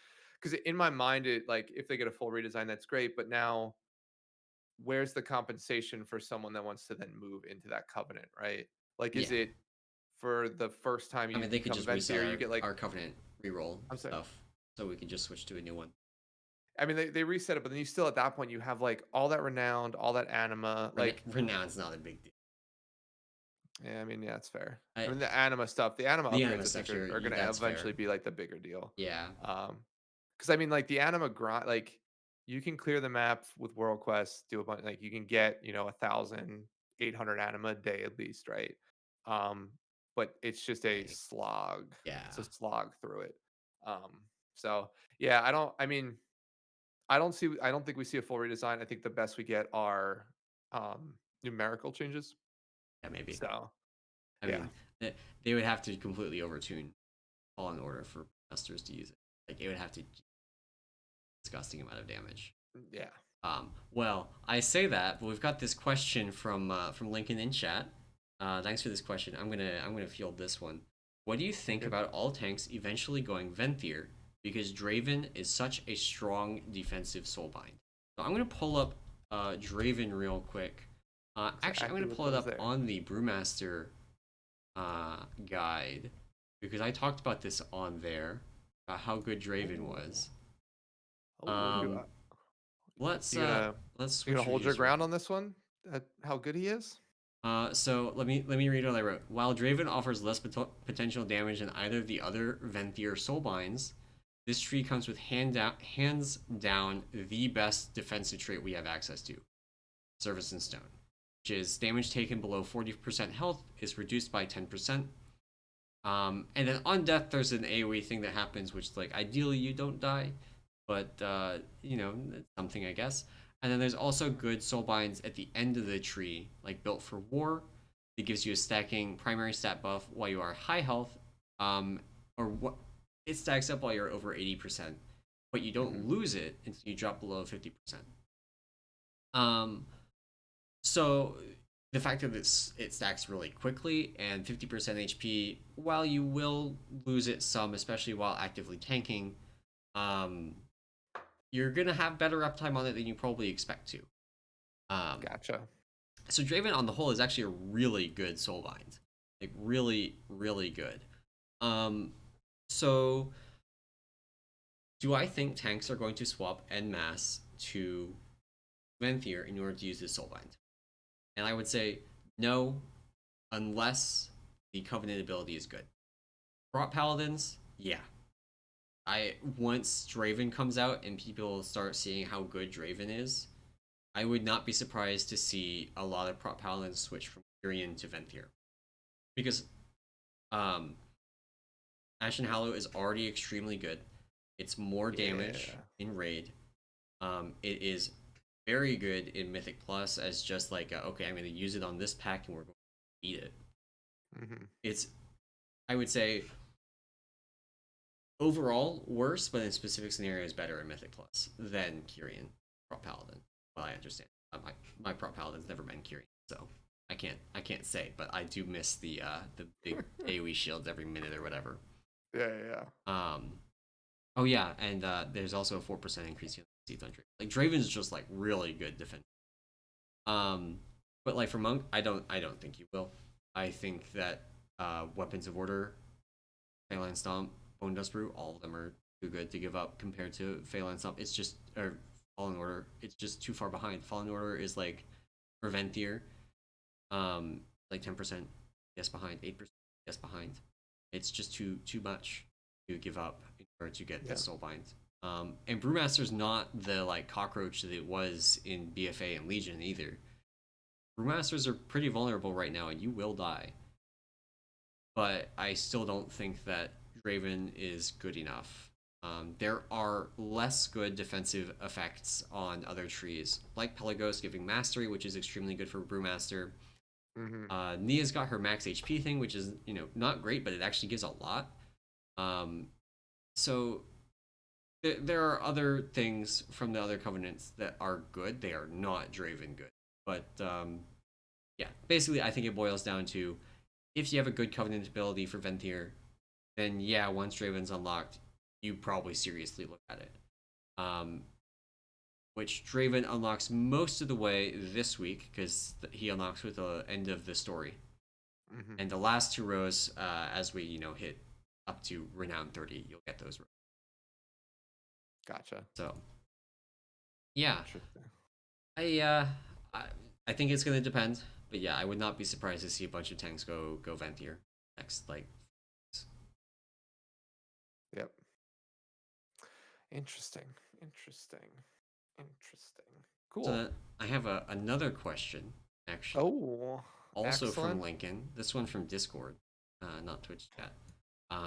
because in my mind, it like if they get a full redesign, that's great. But now, where's the compensation for someone that wants to then move into that covenant, right? Like, is yeah, it for the first time I you mean they could become just reset Venthyr, you get like our covenant reroll I'm sorry. stuff, so we could just switch to a new one. I mean, they reset it, but then you still at that point you have like all that renowned, all that anima. Like, Renown's not a big deal. yeah, I mean, yeah, it's fair. I I, mean, the anima stuff, the anima the upgrades, anima I think stuff, are going to that's fair. eventually be like the bigger deal. Yeah, Because I mean, like the anima grind, like you can clear the map with world quests, do a bunch, like you can get 1,800 anima a day at least, right? Um, but it's just a dang. slog. It's a Yeah, slog through it. Um, so yeah, I don't. I mean, I don't think we see a full redesign. I think the best we get are numerical changes. yeah, maybe. So I yeah, mean, they would have to completely overtune Fallen Order for masters to use it. Like it would have to disgusting amount of damage. yeah. Well, I say that, but we've got this question from Lincoln in chat. Thanks for this question. I'm gonna field this one. What do you think Okay. about all tanks eventually going Venthyr because Draven is such a strong defensive soulbind? So I'm gonna pull up Draven real quick. Actually, I'm Exactly gonna what pull it goes up there. on the Brewmaster guide because I talked about this on there about how good Draven Oh, was. oh, Um, let's you uh gonna let's you gonna switch hold your regions real ground quick. on this one? How good he is? So let me read what I wrote. While Draven offers less potential damage than either of the other Venthyr soulbinds, this tree comes with hands down the best defensive trait we have access to: Service and Stone, which is damage taken below 40% health is reduced by 10%. And then on death, there's an AoE thing that happens, which like ideally you don't die, but it's something I guess. And then there's also good soul binds at the end of the tree, like built for war. It gives you a stacking primary stat buff while you are high health, um, or what it stacks up while you're over 80%, but you Hmm. don't lose it until you drop below 50%. Um, so the fact that it stacks really quickly and 50% HP, while you will lose it some, especially while actively tanking, um, you're gonna have better uptime on it than you probably expect to. Um, Gotcha. so Draven on the whole is actually a really good soulbind, like really, really good. Um, so do I think tanks are going to swap en masse to Venthyr in order to use this soulbind? And I would say no, unless the Covenant ability is good. Prot Paladins, yeah. I once Draven comes out and people start seeing how good Draven is, I would not be surprised to see a lot of Prot Paladins switch from Kyrian to Venthyr. Because um Ashen Hallow is already extremely good. It's more damage Yeah. in raid. It is very good in Mythic Plus as just like okay, I'm going to use it on this pack and we're going to beat it. Hmm. It's I would say overall worse, but in specific scenarios better in Mythic Plus than Kyrian Prop Paladin. Well, I understand. My Prop Paladin's never been Kyrian, so I can't say, but I do miss the big AoE shields every minute or whatever. Yeah, yeah, yeah. Um, oh yeah, and there's also a 4% increase in seeds on Draven. Like Draven's just like really good defense. Um, but like for Monk, I don't think you will. I think that Weapons of Order, Phalanx Stomp, Bone Dust Brew, all of them are too good to give up compared to Phalanx Stomp. It's just or Fallen Order. It's just too far behind. Fallen Order is like Preventier, like 10% yes behind, 8% yes behind. It's just too much to give up in order to get the Yeah. Soulbind. And Brewmaster's not the like cockroach that it was in BFA and Legion either. Brewmasters are pretty vulnerable right now, and you will die. But I still don't think that Draven is good enough. There are less good defensive effects on other trees, like Pelagos giving Mastery, which is extremely good for Brewmaster. Mm-hmm. Nia's got her max HP thing, which is not great, but it actually gives a lot. Um, so there are other things from the other covenants that are good. They are not Draven good, but yeah, basically, I think it boils down to if you have a good covenant ability for Venthyr, then yeah, once Draven's unlocked, you probably seriously look at it. Um, which Draven unlocks most of the way this week because he unlocks with the end of the story. Mm-hmm. And the last two rows, as we hit up to Renown 30, you'll get those rows. Gotcha. So yeah, Interesting. I uh, I, I think it's gonna depend, but yeah, I would not be surprised to see a bunch of tanks go Venthyr next like. Yep. Interesting. Interesting. Interesting. So Cool. that I have another question actually, Oh, also from excellent. Lincoln. This one from Discord, not Twitch chat,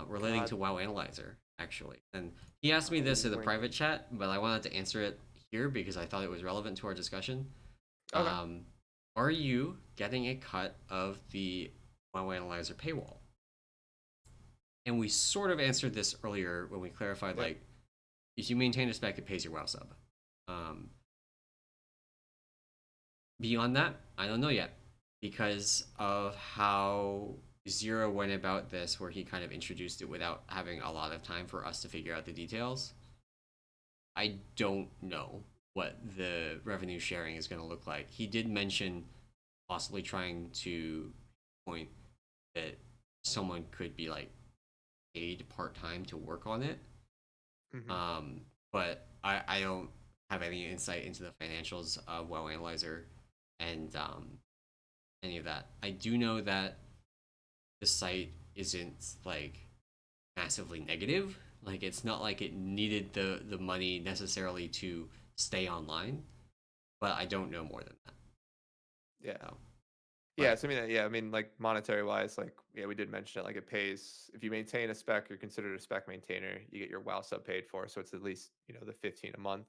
relating God. to WoW Analyzer actually. And he asked me Oh, this in the private Lincoln. chat, but I wanted to answer it here because I thought it was relevant to our discussion. Okay. Um, are you getting a cut of the WoW Analyzer paywall? And we sort of answered this earlier when we clarified Yep. like if you maintain a spec, it pays your WoW sub. Um, Beyond that, I don't know yet because of how Zero went about this, where he kind of introduced it without having a lot of time for us to figure out the details. I don't know what the revenue sharing is going to look like. He did mention possibly trying to point that someone could be like paid part time to work on it. Mm-hmm. But I don't have any insight into the financials of WoW Analyzer and any of that. I do know that the site isn't like massively negative. Like it's not like it needed the money necessarily to stay online, but I don't know more than that. Yeah. So, Yeah, but so I mean, yeah, I mean, like monetary wise, like yeah, we did mention it. Like it pays if you maintain a spec, you're considered a spec maintainer. You get your WoW sub paid for, so it's at least the 15 a month.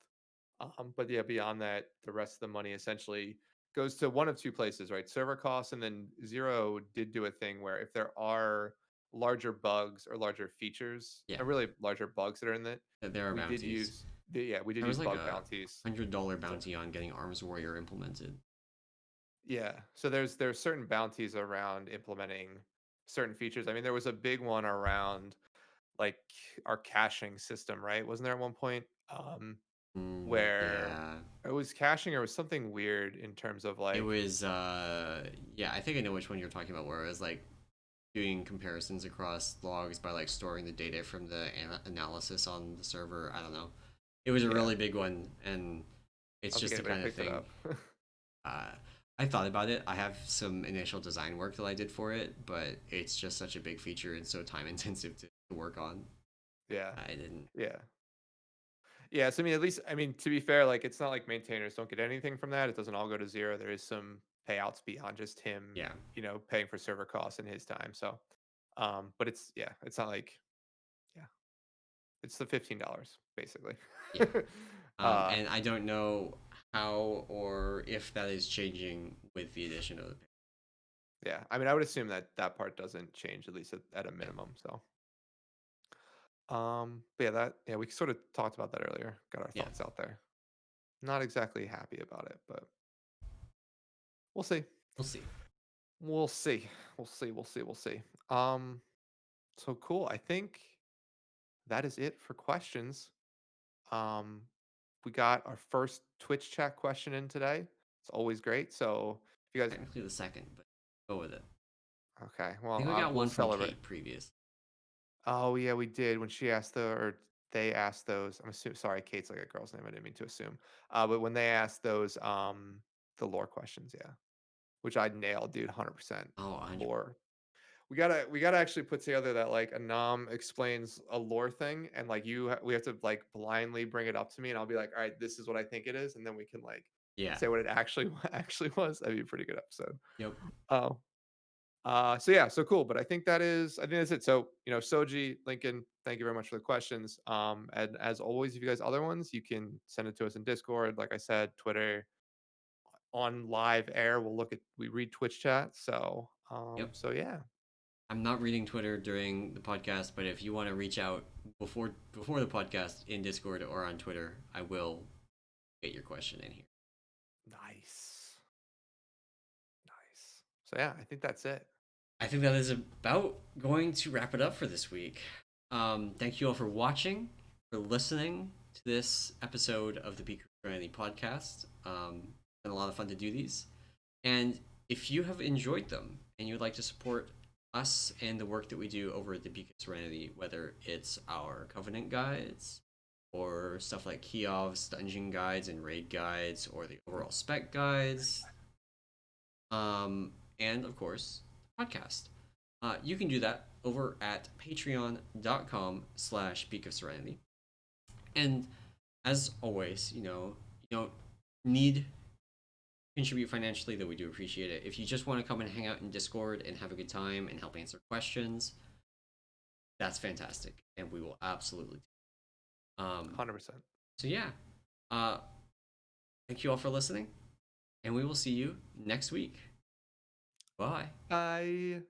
But yeah, beyond that, the rest of the money essentially goes to one of two places, right? Server costs, and then Zero did do a thing where if there are larger bugs or larger features, yeah, or really larger bugs that are in it, there are we did bounties. use we did There use was like bug a bounties. $100 So bounty on getting Arms Warrior implemented. yeah. So there's certain bounties around implementing certain features. I mean, there was a big one around like our caching system, right? Wasn't there at one point where Yeah, it was caching or was something weird in terms of it like was. Yeah, I think I know which one you're talking about. Where it was like doing comparisons across logs by like storing the data from the analysis on the server. I don't know. It was a yeah, really big one, and I it's don't think just the anybody kind of picked it thing. up. Uh, I thought about it. I have some initial design work that I did for it, but it's just such a big feature and so time intensive to work on. Yeah. I didn't. Yeah. Yeah, so I mean, at least I mean to be fair, like it's not like maintainers don't get anything from that. It doesn't all go to Zero. There is some payouts beyond just him, Yeah, paying for server costs and his time. So, but it's not like yeah, it's the $15 basically. yeah. uh, And I don't know how or if that is changing with the addition of the. yeah, I mean, I would assume that that part doesn't change at least at a Yeah, minimum. So, but yeah, yeah, we sort of talked about that earlier. Got our yeah. thoughts out there. Not exactly happy about it, but we'll see. We'll see. We'll see. We'll see. We'll see. We'll see. Um, so cool. I think that is it for questions. Um, we got our first Twitch chat question in today. It's always great. So if you guys, Technically the second, but go with it. okay, I well, think we got we'll one from celebrate. Kate previous. Oh yeah, we did when she asked or they asked those. I'm assuming. Sorry, Kate's like a girl's name. I didn't mean to assume. But when they asked those, the lore questions, yeah, which I nailed, dude, 100% Oh, 100. lore. We gotta actually put together that like Anam explains a lore thing, and like we have to like blindly bring it up to me, and I'll be like, all right, this is what I think it is, and then we can like Yeah. say what it actually actually was. That'd be a pretty good episode. Yep. Oh. So yeah, so cool. But I think that's it. So Soji, Lincoln, thank you very much for the questions. And as always, if you guys other ones, you can send it to us in Discord. Like I said, Twitter on live air. We read Twitch chat. So Yep. so yeah, I'm not reading Twitter during the podcast, but if you want to reach out before the podcast in Discord or on Twitter, I will get your question in here. nice, nice. So yeah, I think that's it. I think that is about going to wrap it up for this week. Thank you all for watching, for listening to this episode of the Peak Serenity podcast. It's been a lot of fun to do these. And if you have enjoyed them and you would like to support us and the work that we do over at the Beacon Serenity, whether it's our Covenant guides or stuff like Kiov's dungeon guides and raid guides or the overall spec guides, and of course, podcast. You can do that over at patreon.com/Peak of Serenity. And as always, you don't need contribute financially, though we do appreciate it. If you just want to come and hang out in Discord and have a good time and help answer questions, that's fantastic, and we will absolutely. 100%. So yeah, uh, thank you all for listening, and we will see you next week. Bye. Bye.